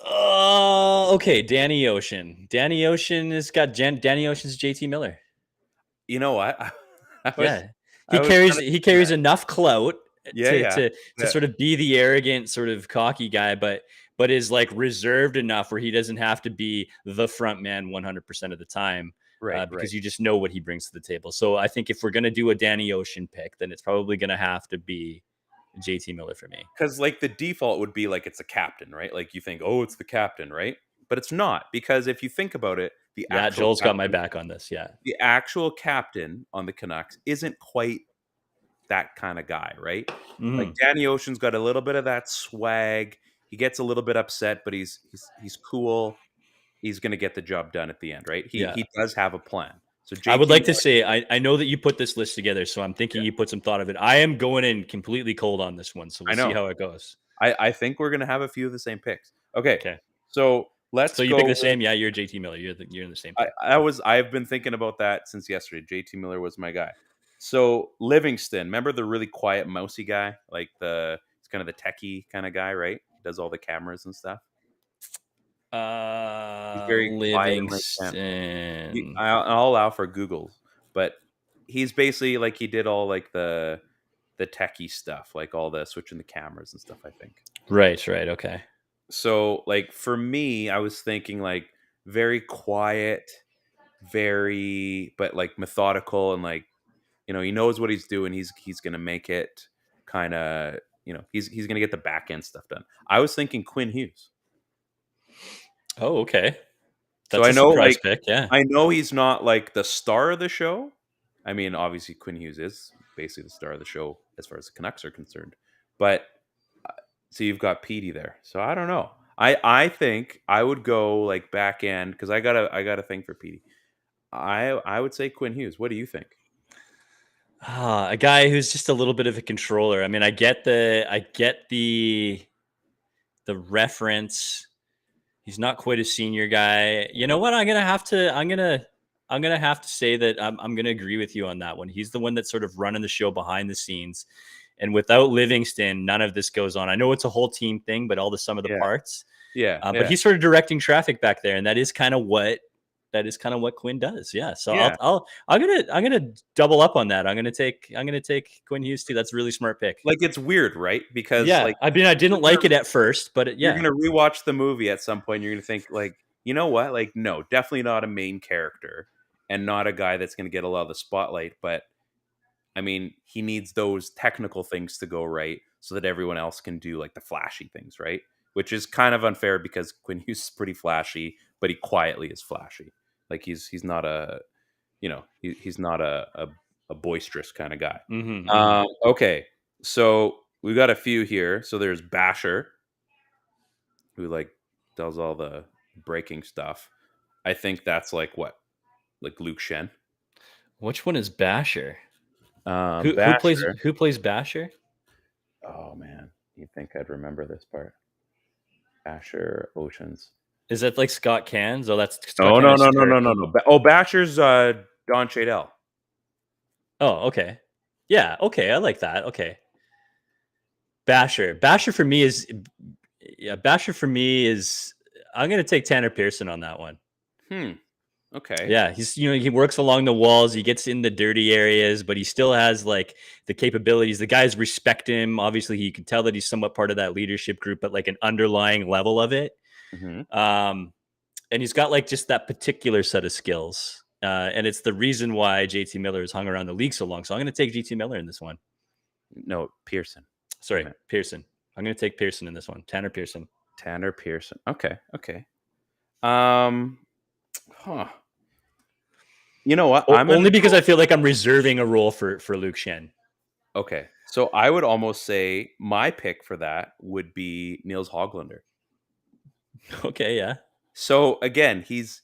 Oh, okay. Danny Ocean. Danny Ocean has got Danny Ocean's JT Miller. You know what? I was Yeah, I was kind of he carries enough clout yeah, yeah, to yeah. sort of be the arrogant, sort of cocky guy, but is like reserved enough where he doesn't have to be the front man 100% of the time. Right, right. Because you just know what he brings to the table. So I think if we're gonna do a Danny Ocean pick, then it's probably gonna have to be JT Miller for me. Because like the default would be like it's a captain, right? Like you think, oh, it's the captain, right? But it's not because if you think about it, Yeah, Joel's got my back on this. Yeah, the actual captain on the Canucks isn't quite that kind of guy, right? Like Mhm. Danny Ocean's got a little bit of that swag. He gets a little bit upset, but he's cool. He's going to get the job done at the end, right? He Yeah. he does have a plan. So I would JT like to Miller, say I know that you put this list together, so I'm thinking yeah, you put some thought of it. I am going in completely cold on this one, so we'll I see know. how it goes. I think we're going to have a few of the same picks. Okay, Okay. so So let's you pick go the with. same. Yeah, you're JT Miller. You're in the same pick. I've been thinking about that since yesterday. JT Miller was my guy. So Livingston, remember the really quiet, mousy guy, like it's kind of the techie kind of guy, right? He does all the cameras and stuff. He's very quiet and like that. Livingston. I'll allow for Google's, but he's basically like he did all like the techie stuff, like all the switching the cameras and stuff. I think. Right. Right. Okay. So like for me, I was thinking like very quiet, very but like methodical and like he knows what he's doing. He's gonna make it kind of he's gonna get the back end stuff done. I was thinking Quinn Hughes. Oh, okay. So That's a surprise pick. Yeah. I know he's not like the star of the show. I mean, obviously Quinn Hughes is basically the star of the show as far as the Canucks are concerned. But so you've got Petey there. So I don't know. I think I would go like back end because I got a thing for Petey. I would say Quinn Hughes. What do you think? A guy who's just a little bit of a controller. I mean, I get the reference. He's not quite a senior guy. You know Nope. what? I'm gonna have to say that I'm gonna agree with you on that one. He's the one that's sort of running the show behind the scenes, and without Livingston, none of this goes on. I know it's a whole team thing, but all the sum of the Yeah. parts. Yeah. But Yeah. he's sort of directing traffic back there, and that is kind of what Quinn does. Yeah. So Yeah. I'm gonna double up on that. I'm gonna take Quinn Hughes too. That's a really smart pick. Like it's weird, right? Because Yeah. like I mean, I didn't you're like gonna it at first, but you're yeah. gonna rewatch the movie at some point. You're gonna think like, you know what? Like, no, definitely not a main character, and not a guy that's gonna get a lot of the spotlight. But I mean, he needs those technical things to go right, so that everyone else can do like the flashy things, right? Which is kind of unfair because Quinn Hughes is pretty flashy, but he quietly is flashy. Like he's not he's not a boisterous kind of guy. Hmm, hmm. Okay, so we got a few here. So there's Basher, who like does all the breaking stuff. I think that's like what, like Luke Shen. Which one is Basher? Who plays Basher. who plays Basher? Oh man, you think I'd remember this part? Basher Oceans. Is that like Scott Cans? Oh, that's Scott No, no, Cans' no, no, no, character. no, no. Oh, Basher's Don Cheadle. Oh, okay. Yeah, okay. I like that. Okay. Basher. Basher for me is yeah, Basher for me is I'm gonna take Tanner Pearson on that one. Hmm. Okay. Yeah, he works along the walls, he gets in the dirty areas, but he still has like the capabilities. The guys respect him. Obviously, you can tell that he's somewhat part of that leadership group, but like an underlying level of it. Hmm. Um, and he's got like just that particular set of skills. And it's the reason why JT Miller has hung around the league so long. So I'm going to take JT Miller in this one. No, Pearson. I Sorry, meant Pearson. I'm going to take Pearson in this one. Tanner Pearson. Tanner Pearson. Okay. Okay. Um. Huh. You know what? I'm gonna Only because go. I feel like I'm reserving a role for Luke Shen. Okay. So I would almost say my pick for that would be Niels Hoglander. Okay, yeah. So again, he's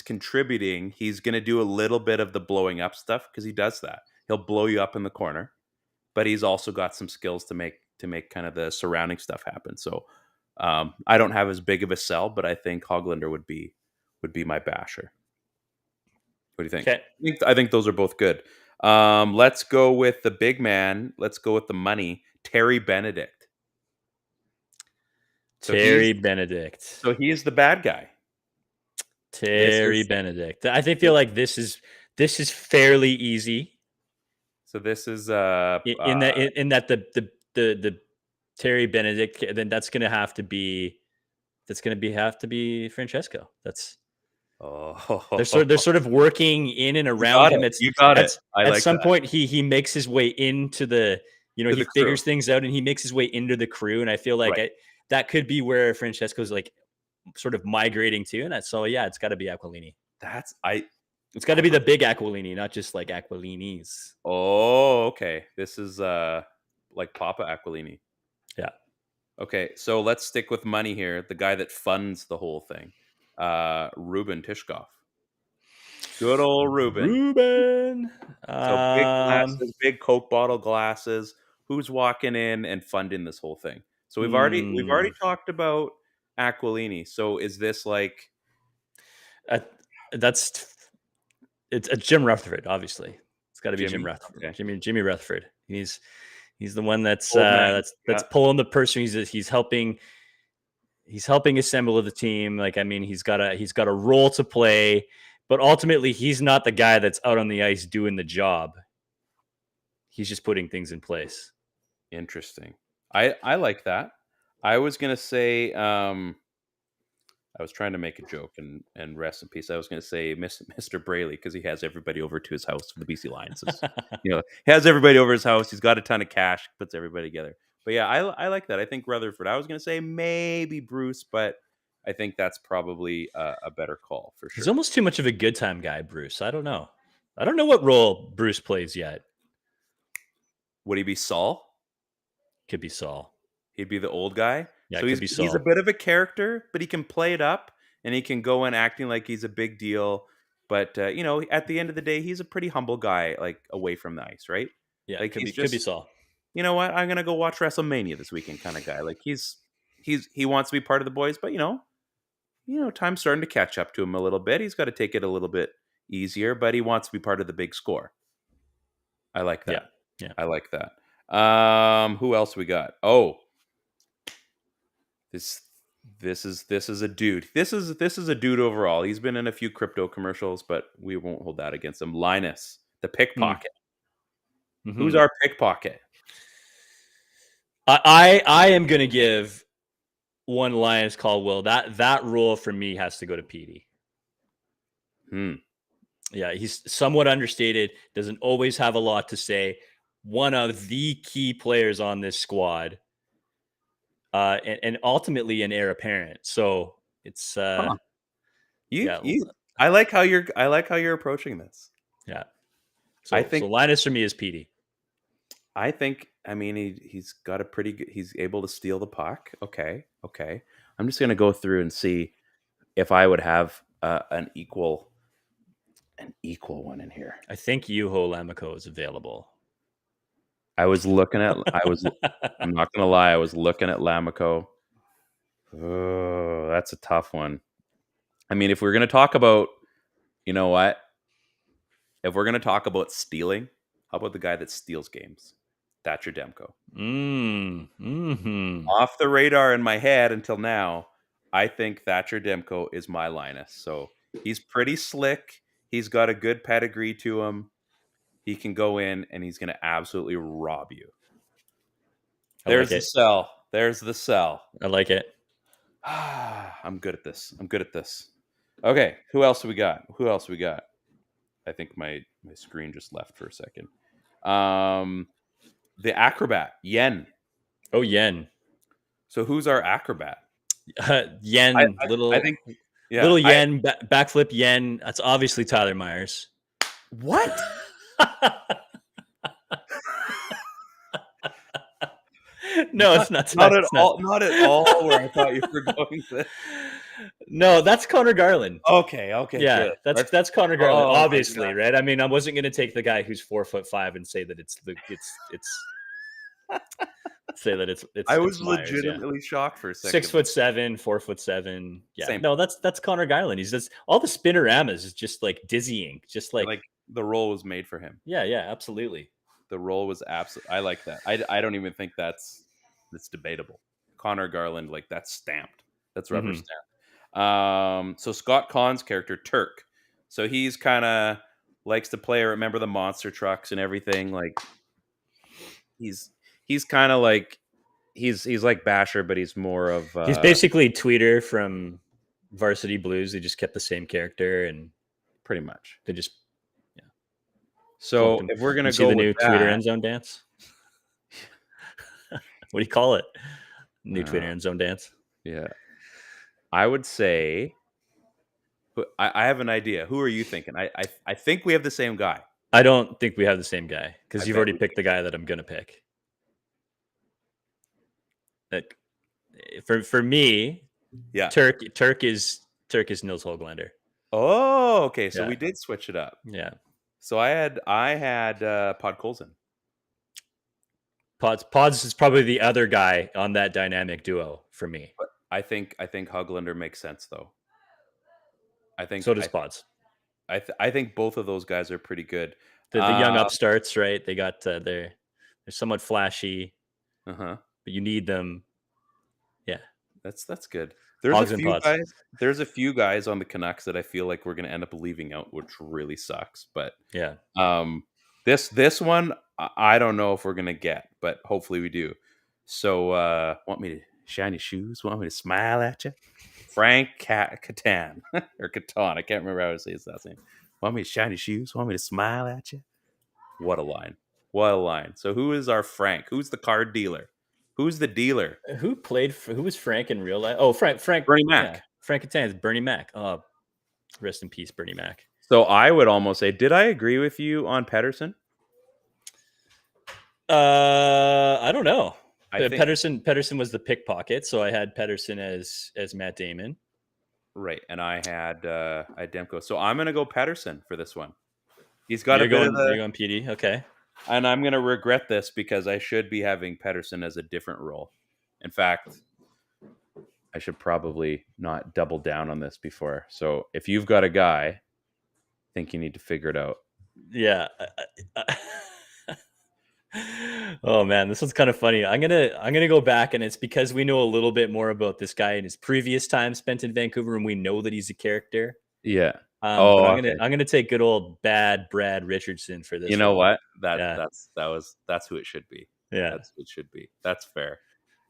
contributing. He's going to do a little bit of the blowing up stuff because he does that. He'll blow you up in the corner, but he's also got some skills to make kind of the surrounding stuff happen. So I don't have as big of a sell, but I think Hoglander would be my basher. What do you think? Okay. I think those are both good. Let's go with the big man. Let's go with the money. Terry Benedict. So he's Terry Benedict. so he's the bad guy. This Terry is Benedict. I think feel like this is fairly easy so this is in that the Terry Benedict. Then that's gonna have to be Francesco. They're oh sort of working in and you around got him. it. You got it. I At like some that. point he makes his way into To he the crew. figures things out and he makes his way into the crew. And I feel like Right. that could be where Francesco's like sort of migrating to. And so yeah, it's got to be Aquilini. That's I It's got to be the big Aquilini, not just like Aquilinis. Oh, okay. This is like Papa Aquilini. Yeah. Okay, so let's stick with money here. The guy that funds the whole thing, Ruben Tishkoff. Good old Ruben. Ruben. So big glasses, big Coke bottle glasses. Who's walking in and funding this whole thing? So we've already talked about Aquilini. So is this like That's it's Jim Rutherford, obviously. It's got to be Jim Jimmy? Rutherford. Okay, Jimmy Rutherford. He's the one that's old man. that's Yeah, pulling the person. He's helping assemble the team. Like, I mean, he's got a role to play, but ultimately he's not the guy that's out on the ice doing the job. He's just putting things in place. interesting. I like that. I was gonna say I was trying to make a joke and rest in peace. I was going to say Mr. Braley because he has everybody over to his house for the BC Lions. He has everybody over his house. He's got a ton of cash, puts everybody together. But yeah, I like that. I think Rutherford. I was going to say maybe Bruce, but I think that's probably a better call for sure. He's almost too much of a good time guy, Bruce. I don't know what role Bruce plays yet. Would he be Saul? Could be Saul. He'd be the old guy. Yeah, So it could be he's a Saul. bit of a character, but he can play it up and he can go in acting like he's a big deal. But at the end of the day, he's a pretty humble guy, like away from the ice, right? Yeah, Like could he's be just, Saul. you know what? I'm gonna go watch WrestleMania this weekend, kind of guy. Like he wants to be part of the boys, but time's starting to catch up to him a little bit. He's got to take it a little bit easier, but he wants to be part of the big score. I like that. Yeah. I like that. Who else we got? Oh, this is a dude. This is a dude overall. He's been in a few crypto commercials, but we won't hold that against him. Linus, the pickpocket. Mm-hmm. Who's our pickpocket? I am gonna give one Linus Caldwell. That role for me has to go to Petey. Yeah, he's somewhat understated. Doesn't always have a lot to say. One of the key players on this squad, and ultimately an heir apparent. So it's I like how you're approaching this. Yeah. So Linus for me is Petey. I think. I mean, he's got a pretty good. He's able to steal the puck. Okay. I'm just gonna go through and see if I would have an equal one in here. I think Juho Lammikko is available. I'm not gonna lie. I was looking at Lammikko. Oh, that's a tough one. I mean, if we're gonna talk about, you know what? If we're gonna talk about stealing, how about the guy that steals games? Thatcher Demko. Mm-hmm. Off the radar in my head until now, I think Thatcher Demko is my Linus. So he's pretty slick. He's got a good pedigree to him. He can go in and he's going to absolutely rob you. There's the sell. There's the sell. I like it. I'm good at this. Okay, who else we got? I think my screen just left for a second. The acrobat, Yen. Oh, Yen. So who's our acrobat? Yen, I think, little Yen, backflip Yen. That's obviously Tyler Myers. What? No, it's not. Not at all. Where I thought you were going with. No, that's Connor Garland. Okay. Yeah, good. That's Connor Garland, obviously, right? I mean, I wasn't going to take the guy who's 4'5" and say that it's say that it's. I was Myers, legitimately shocked for a second. 6'7", 4'7". Yeah, Same. No, that's Connor Garland. He's just all the spinoramas is just like dizzying, just like the role was made for him. Yeah, absolutely. The role was absolutely. I like that. I don't even think that's debatable. Connor Garland, like that's stamped. That's rubber stamped. So Scott Cahn's character Turk. So he's kind of likes to play. Remember the monster trucks and everything. Like he's kind of like he's like Basher, but he's more of he's basically Tweeter from Varsity Blues. They just kept the same character and pretty much they just. So if we're gonna see go the new with Tweeter end zone dance, what do you call it? New Tweeter end zone dance. Yeah, I would say. I have an idea. Who are you thinking? I think we have the same guy. I don't think we have the same guy I because you've bet already we picked the guy that I'm gonna pick. Like for me, Yeah. Turk is Nils Höglander. Oh, okay. So Yeah, we did switch it up. yeah. So I had Pod Colson. Pods is probably the other guy on that dynamic duo for me. But I think Huglander makes sense though. I think So does I Pods. I think both of those guys are pretty good. The young upstarts, right? They got they're somewhat flashy, Uh-huh. but you need them. Yeah, That's good. Hogs and Pods. There's a few guys on the Canucks that I feel like we're gonna end up leaving out, which really sucks. But Yeah. this one I don't know if we're gonna get, but hopefully we do. So want me to shine your shoes? Want me to smile at you? Frank Catan or Catan. I can't remember how to say his last name. Want me to shine your shoes? Want me to smile at you? What a line. What a line. So who is our Frank? Who's the card dealer? Who's the dealer? Who was Frank in real life? Oh, Frank. Bernie Yeah, Mac. Frank Contans, Bernie Mac. Oh, rest in peace, Bernie Mac. So I would almost say, did I agree with you on Pedersen? I don't know. I think Pedersen was the pickpocket, so I had Pedersen as Matt Damon. right, and I had Demko. So I'm gonna go Pedersen for this one. He's got You're a bit of you're the, going PD. Okay. and I'm gonna regret this because I should be having Pedersen as a different role. In fact, I should probably not double down on this before. So if you've got a guy, I think you need to figure it out. Yeah. Oh man, this one's kind of funny. I'm gonna go back, and it's because we know a little bit more about this guy in his previous time spent in Vancouver, and we know that he's a character. Yeah. But Oh, okay. I'm gonna take good old bad Brad Richardson for this. You know one. what? Yeah, That's who it should be. yeah. That's who it should be. That's fair.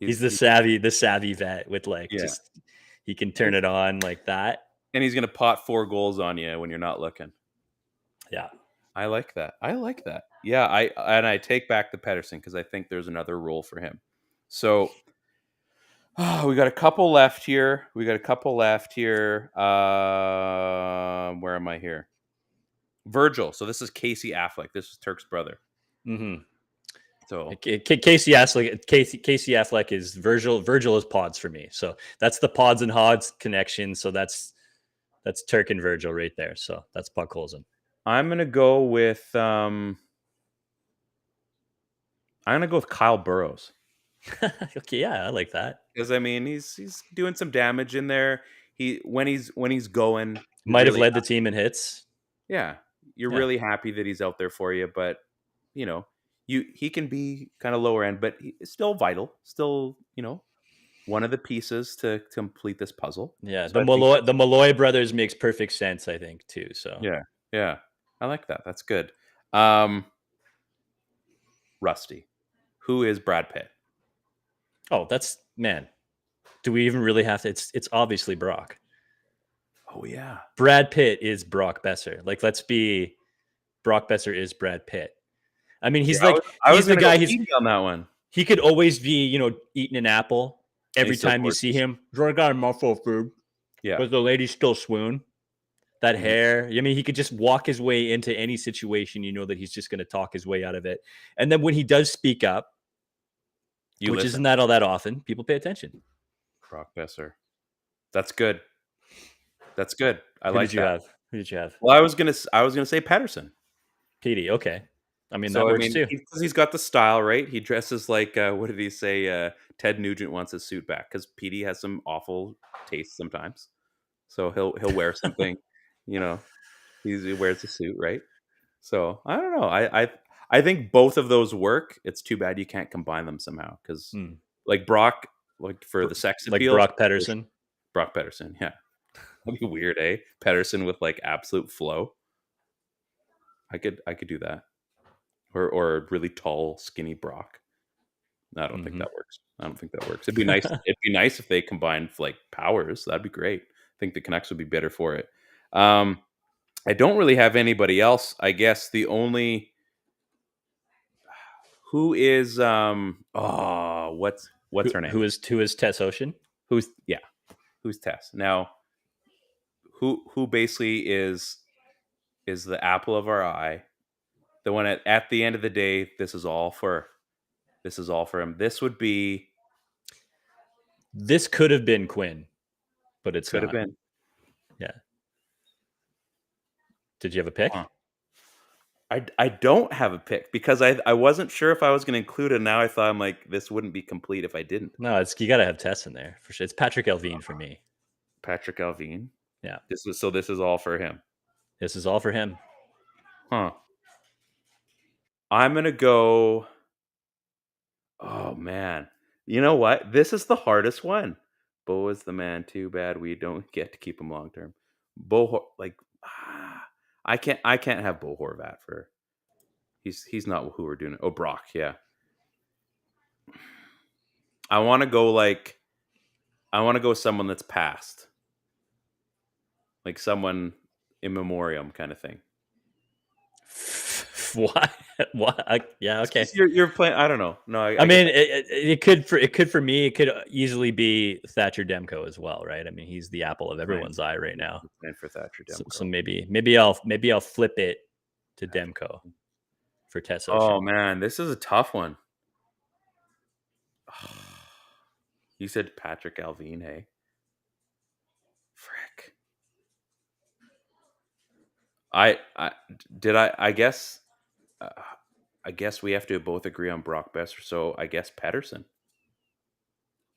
He's the savvy vet with like Yeah. just he can turn it on like that. And he's gonna pot 4 goals on you when you're not looking. Yeah. I like that. I like that. Yeah, I take back the Pedersen because I think there's another role for him. So we got a couple left here. Where am I here? Virgil. So this is Casey Affleck. This is Turk's brother. Mm-hmm. So Casey Affleck is Virgil is Pods for me. So that's the Pods and Hods connection. So that's Turk and Virgil right there. So that's Puck Colson. I'm gonna go with Kyle Burrows. Okay, yeah, I like that. Because I mean he's doing some damage in there. When he's going, Might have really, led the team in hits. yeah, you're Yeah. really happy that he's out there for you. But you know, he can be kind of lower end, but he's still vital. Still, one of the pieces to complete this puzzle. Yeah, So the Malloy brothers makes perfect sense, I think, too. So yeah, I like that. That's good. Rusty, who is Brad Pitt? Oh, that's man. Do we even really have to? It's obviously Brock. Oh yeah, Brad Pitt is Brock Besser. Like, let's be Brock Besser is Brad Pitt. I mean, he's I was the guy. He's on that one. He could always be, eating an apple every He's so time you see him. I got a mouthful of food. Yeah, But the ladies still swoon. That Mhm. hair. I mean, he could just walk his way into any situation. You know that he's just going to talk his way out of it. And then when he does speak up, which isn't that all that often, people pay attention. Brock Besser. That's good. That's good. I like that. Who did you have? Well, I was gonna say Pedersen. PD. Okay. I mean, So that works too. because he's got the style, right? He dresses like what did he say? Ted Nugent wants his suit back because PD has some awful taste sometimes. So he'll wear something, he wears a suit, right? So I don't know. I think both of those work. It's too bad you can't combine them somehow because like Brock, like for the sex appeal, like Brock Pedersen. Brock Pedersen, yeah, that'd be weird, eh? Pedersen with like absolute flow. I could do that. Or a really tall, skinny Brock. I don't think that works. I don't think that works. It'd be nice. It'd be nice if they combined like powers. That'd be great. I think the Canucks would be better for it. I don't really have anybody else. I guess the only who is what's her name? Who is Tess Ocean? Who's Tess? Now, who basically is the apple of our eye. The one at the end of the day, this is all for him. This would be This could have been Quinn, but it's could have not. been. Yeah. Did you have a pick? Huh. I don't have a pick because I wasn't sure if I was going to include it. Now I thought I'm like this wouldn't be complete if I didn't. No, it's you got to have Tess in there for sure. It's Patrick Elvine for me. Patrick Alvine. Yeah. This is all for him. This is all for him. Huh. I'm gonna go. Oh man. You know what? This is the hardest one. Bo is the man. Too bad we don't get to keep him long term. I can't have Bo Horvat for. He's not who we're doing. Oh, Brock. Yeah. I want to go someone that's passed. Like someone in memoriam kind of thing. What? What? Yeah. Okay. You're playing. I don't know. No, I mean, it could for me. It could easily be Thatcher Demko as well, right? I mean, he's the apple of everyone's eye right now. Playing for Thatcher Demko. So maybe I'll flip it to Demko for Tess Ocean. Oh man, this is a tough one. You said Patrick Alvine, hey? Frick. I guess I guess we have to both agree on Brock Besser, so I guess Pettersson.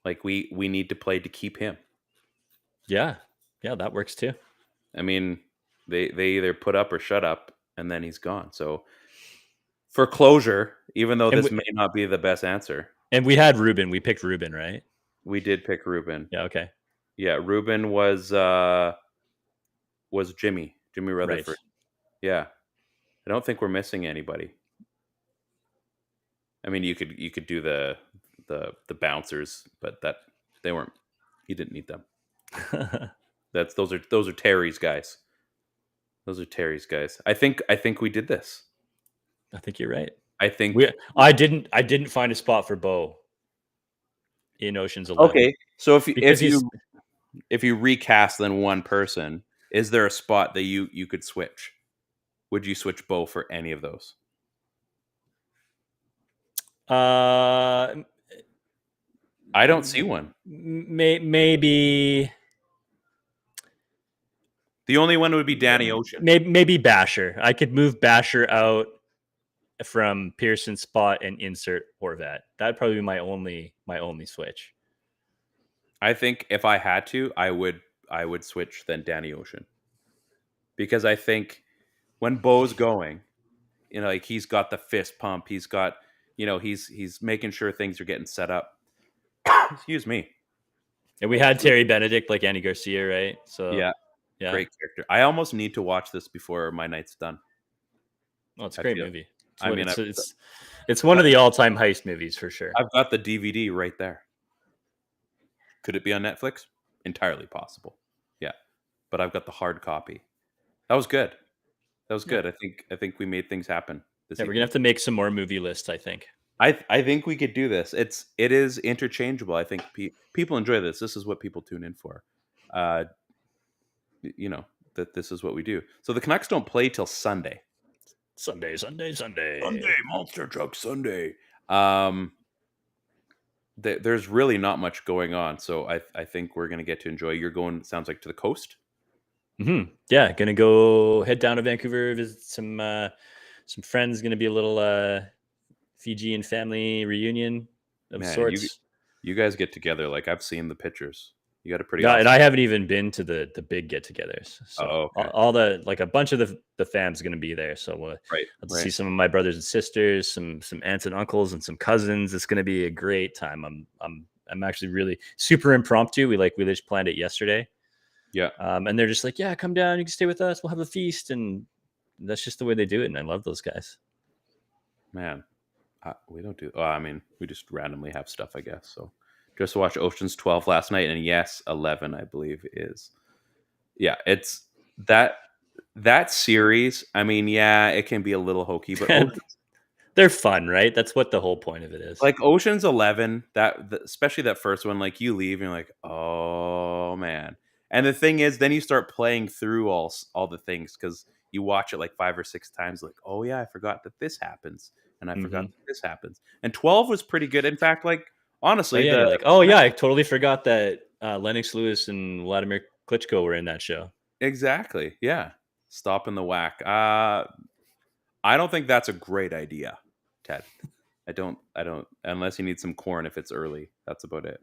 Like we need to play to keep him. Yeah, that works too. I mean, they either put up or shut up, and then he's gone. So for closure, even though this may not be the best answer, and we had Ruben, we picked Ruben, right? We did pick Ruben. Yeah. Okay. Yeah, Ruben was Jimmy Rutherford. Right. Yeah, I don't think we're missing anybody. I mean, you could do the bouncers, but that they weren't. He didn't need them. Those are Terry's guys. Those are Terry's guys. I think we did this. I think you're right. I think I didn't find a spot for Bo in Ocean's 11. Okay, so if you recast then one person, is there a spot that you could switch? Would you switch Bo for any of those? I don't see one. Maybe the only one would be Danny Ocean. Maybe Basher. I could move Basher out from Pearson's spot and insert Horvat. That'd probably be my only switch. I think if I had to, I would switch then Danny Ocean. Because I think when Bo's going, like he's got the fist pump, he's got, he's making sure things are getting set up. Excuse me. And we had Terry Benedict like Andy Garcia, right? So yeah, great character. I almost need to watch this before my night's done. Well, it's a great movie. It's one of the all-time heist movies for sure. I've got the DVD right there. Could it be on Netflix? Entirely possible. Yeah, but I've got the hard copy. That was good. Yeah. I think we made things happen. We're gonna have to make some more movie lists. I think. I think we could do this. It is interchangeable. I think people enjoy this. This is what people tune in for. That this is what we do. So the Canucks don't play till Sunday. Sunday, Monster Truck Sunday. There's really not much going on, so I think we're gonna get to enjoy. You're going, sounds like, to the coast. Mm-hmm. Yeah, gonna go head down to Vancouver, visit some friends. Gonna be a little Fijian family reunion of sorts. You guys get together. Like, I've seen the pictures. You got a pretty. Yeah, awesome. And I haven't even been to the big get-togethers. So okay. all the a bunch of the fam's going to be there. So we'll see some of my brothers and sisters, some aunts and uncles, and some cousins. It's going to be a great time. I'm actually really super impromptu. We just planned it yesterday. Yeah. And they're just like, yeah, come down. You can stay with us. We'll have a feast, and that's just the way they do it. And I love those guys. Man, we don't do. I mean, we just randomly have stuff, I guess. So. Just watched Ocean's 12 last night, and yes, 11, I believe, is. Yeah, it's that series. I mean, yeah, it can be a little hokey, but they're fun, right? That's what the whole point of it is. Like Ocean's 11, especially that first one, like you leave and you're like, oh man, And the thing is, then you start playing through all the things because you watch it like 5 or 6 times. Like, oh yeah, I forgot that this happens, and I forgot that this happens. And 12 was pretty good. In fact, like Oh honestly, yeah, the you're like, oh yeah, I totally forgot that Lennox Lewis and Vladimir Klitschko were in that show. exactly, yeah, stopping the whack. I don't think that's a great idea, Ted. I don't. Unless you need some corn if it's early. That's about it.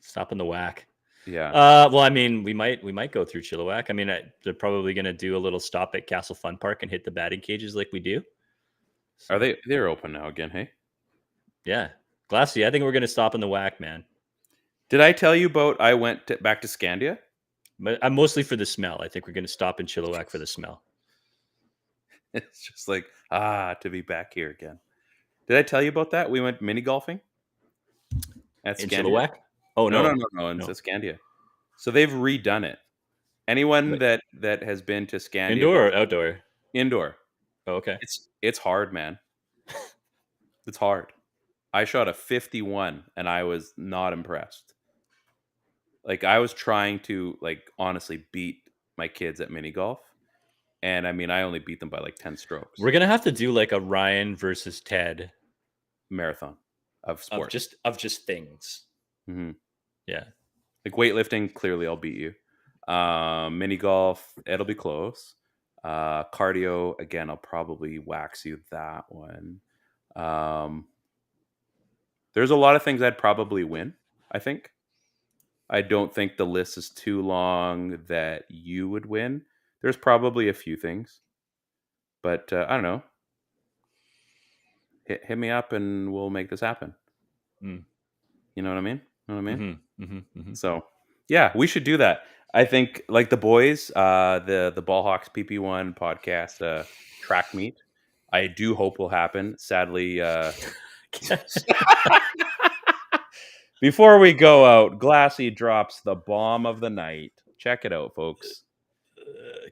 Stopping the whack. Yeah. Well, I mean, we might go through Chilliwack. I mean, they're probably going to do a little stop at Castle Fun Park and hit the batting cages like we do. Are So, they're open now again? Hey, yeah, Glassy. I think we're going to stop in the whack, man. did I tell you about I went back to Scandia? But I'm mostly for the smell. I think we're going to stop in Chilliwack for the smell. It's just like to be back here again. Did I tell you about that? We went mini golfing at In Scandia. Chilliwack? Oh No, no, in no. Scandia. So they've redone it. Anyone Like, that has been to Scandia indoor or outdoor? indoor, Oh, okay. it's hard, man. It's hard. I shot a 51 and I was not impressed. Like I was trying to like honestly beat my kids at mini golf, and I mean I only beat them by like 10 strokes. We're gonna have to do like a Ryan versus Ted Marathon of of sports. just things. Hmm. Yeah. Like weightlifting, clearly I'll beat you. Mini golf, it'll be close. Cardio, again, I'll probably wax you that one. Um, there's a lot of things I'd probably win, I think. I don't think the list is too long that you would win. There's probably a few things, but I don't know. Hit me up and we'll make this happen. Mm. You know what I mean? Know what I mean? Mm-hmm, mm-hmm, mm-hmm. So, yeah, we should do that. I think, like the boys, the Ballhawks PP1 podcast track meet. I do hope will happen. Sadly, before we go out, Glassy drops the bomb of the night. Check it out, folks.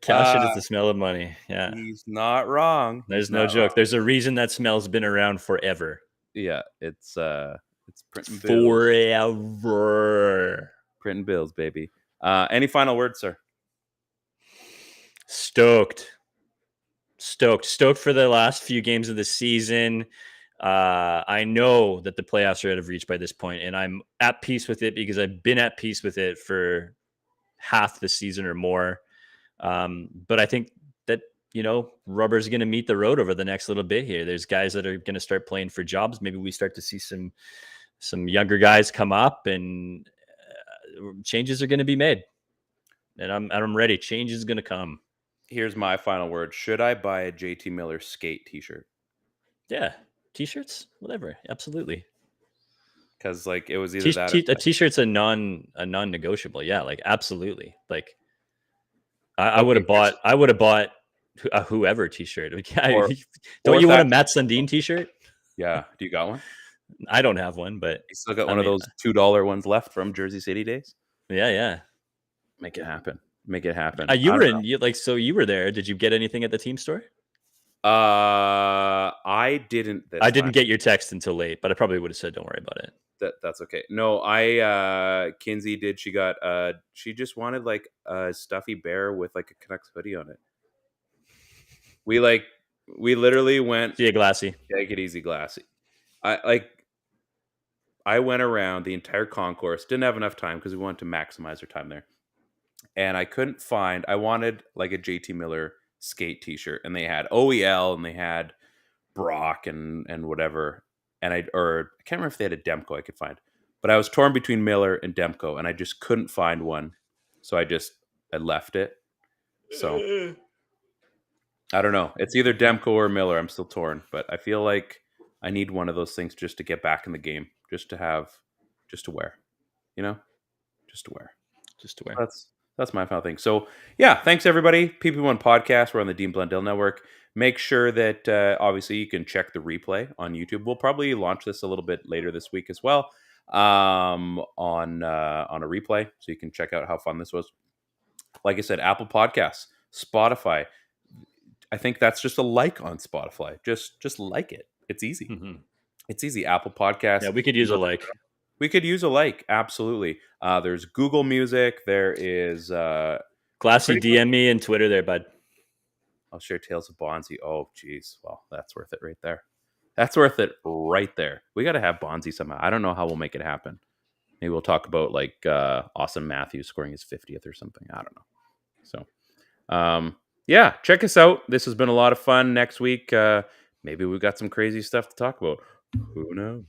Cash it is the smell of money. Yeah. He's not wrong. There's He's no not joke. wrong. There's a reason that smell's been around forever. Yeah, it's printing bills. Forever. Printing bills, baby. Any final words, sir? Stoked for the last few games of the season. I know that the playoffs are out of reach by this point, and I'm at peace with it because I've been at peace with it for half the season or more. But I think that, rubber's going to meet the road over the next little bit here. There's guys that are going to start playing for jobs. Maybe we start to see some younger guys come up, and changes are going to be made. And I'm ready. Change is going to come. Here's my final word. Should I buy a JT Miller skate t-shirt? Yeah. T-shirts, whatever. Absolutely. Because like it was either that A t-shirt's a non-negotiable. Yeah, like absolutely. Like I would have bought a whoever t-shirt. Like, or don't you want a that, Matt Sundin t-shirt? yeah. Do you got one? I don't have one, but You still got one of those $2 ones left from Jersey City days? yeah. Make it happen. Make it happen. You were there. Did you get anything at the team store? I didn't. I didn't get your text until late, but I probably would have said, "Don't worry about it." That's okay. No, Kinsey did. She just wanted like a stuffy bear with like a Canucks hoodie on it. We literally went. See you, Glassy. Take it easy, Glassy. I went around the entire concourse. Didn't have enough time because we wanted to maximize our time there, and I couldn't find. I wanted like a JT Miller skate T-shirt, and they had OEL and they had Brock and whatever. And I can't remember if they had a Demko I could find, but I was torn between Miller and Demko, and I just couldn't find one, so I left it. So I don't know. It's either Demko or Miller. I'm still torn, but I feel like I need one of those things just to get back in the game, just to wear, just to wear. That's my final thing. So yeah, thanks everybody. PP1 podcast. We're on the Dean Blundell Network. Make sure that obviously you can check the replay on YouTube. We'll probably launch this a little bit later this week as well on a replay, so you can check out how fun this was. Like I said, Apple Podcasts, Spotify. I think that's just a like on Spotify. Just like it. It's easy. Mm-hmm. It's easy. Apple Podcasts. Yeah, we could use a like. We could use a like. Absolutely. There's Google Music. There is Glassy pretty much. DM me and Twitter there, bud. I'll share Tales of Bonzi. Oh, geez. Well, that's worth it right there. That's worth it right there. We got to have Bonzi somehow. I don't know how we'll make it happen. Maybe we'll talk about like Austin Matthews scoring his 50th or something. I don't know. So, yeah, check us out. This has been a lot of fun. Next week, maybe we've got some crazy stuff to talk about. Who knows?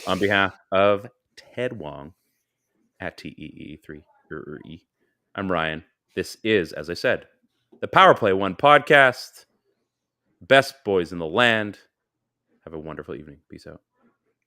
On behalf of Ted Wong at TEE3, I'm Ryan. This is, as I said, the Power Play One podcast. Best boys in the land. Have a wonderful evening. Peace out.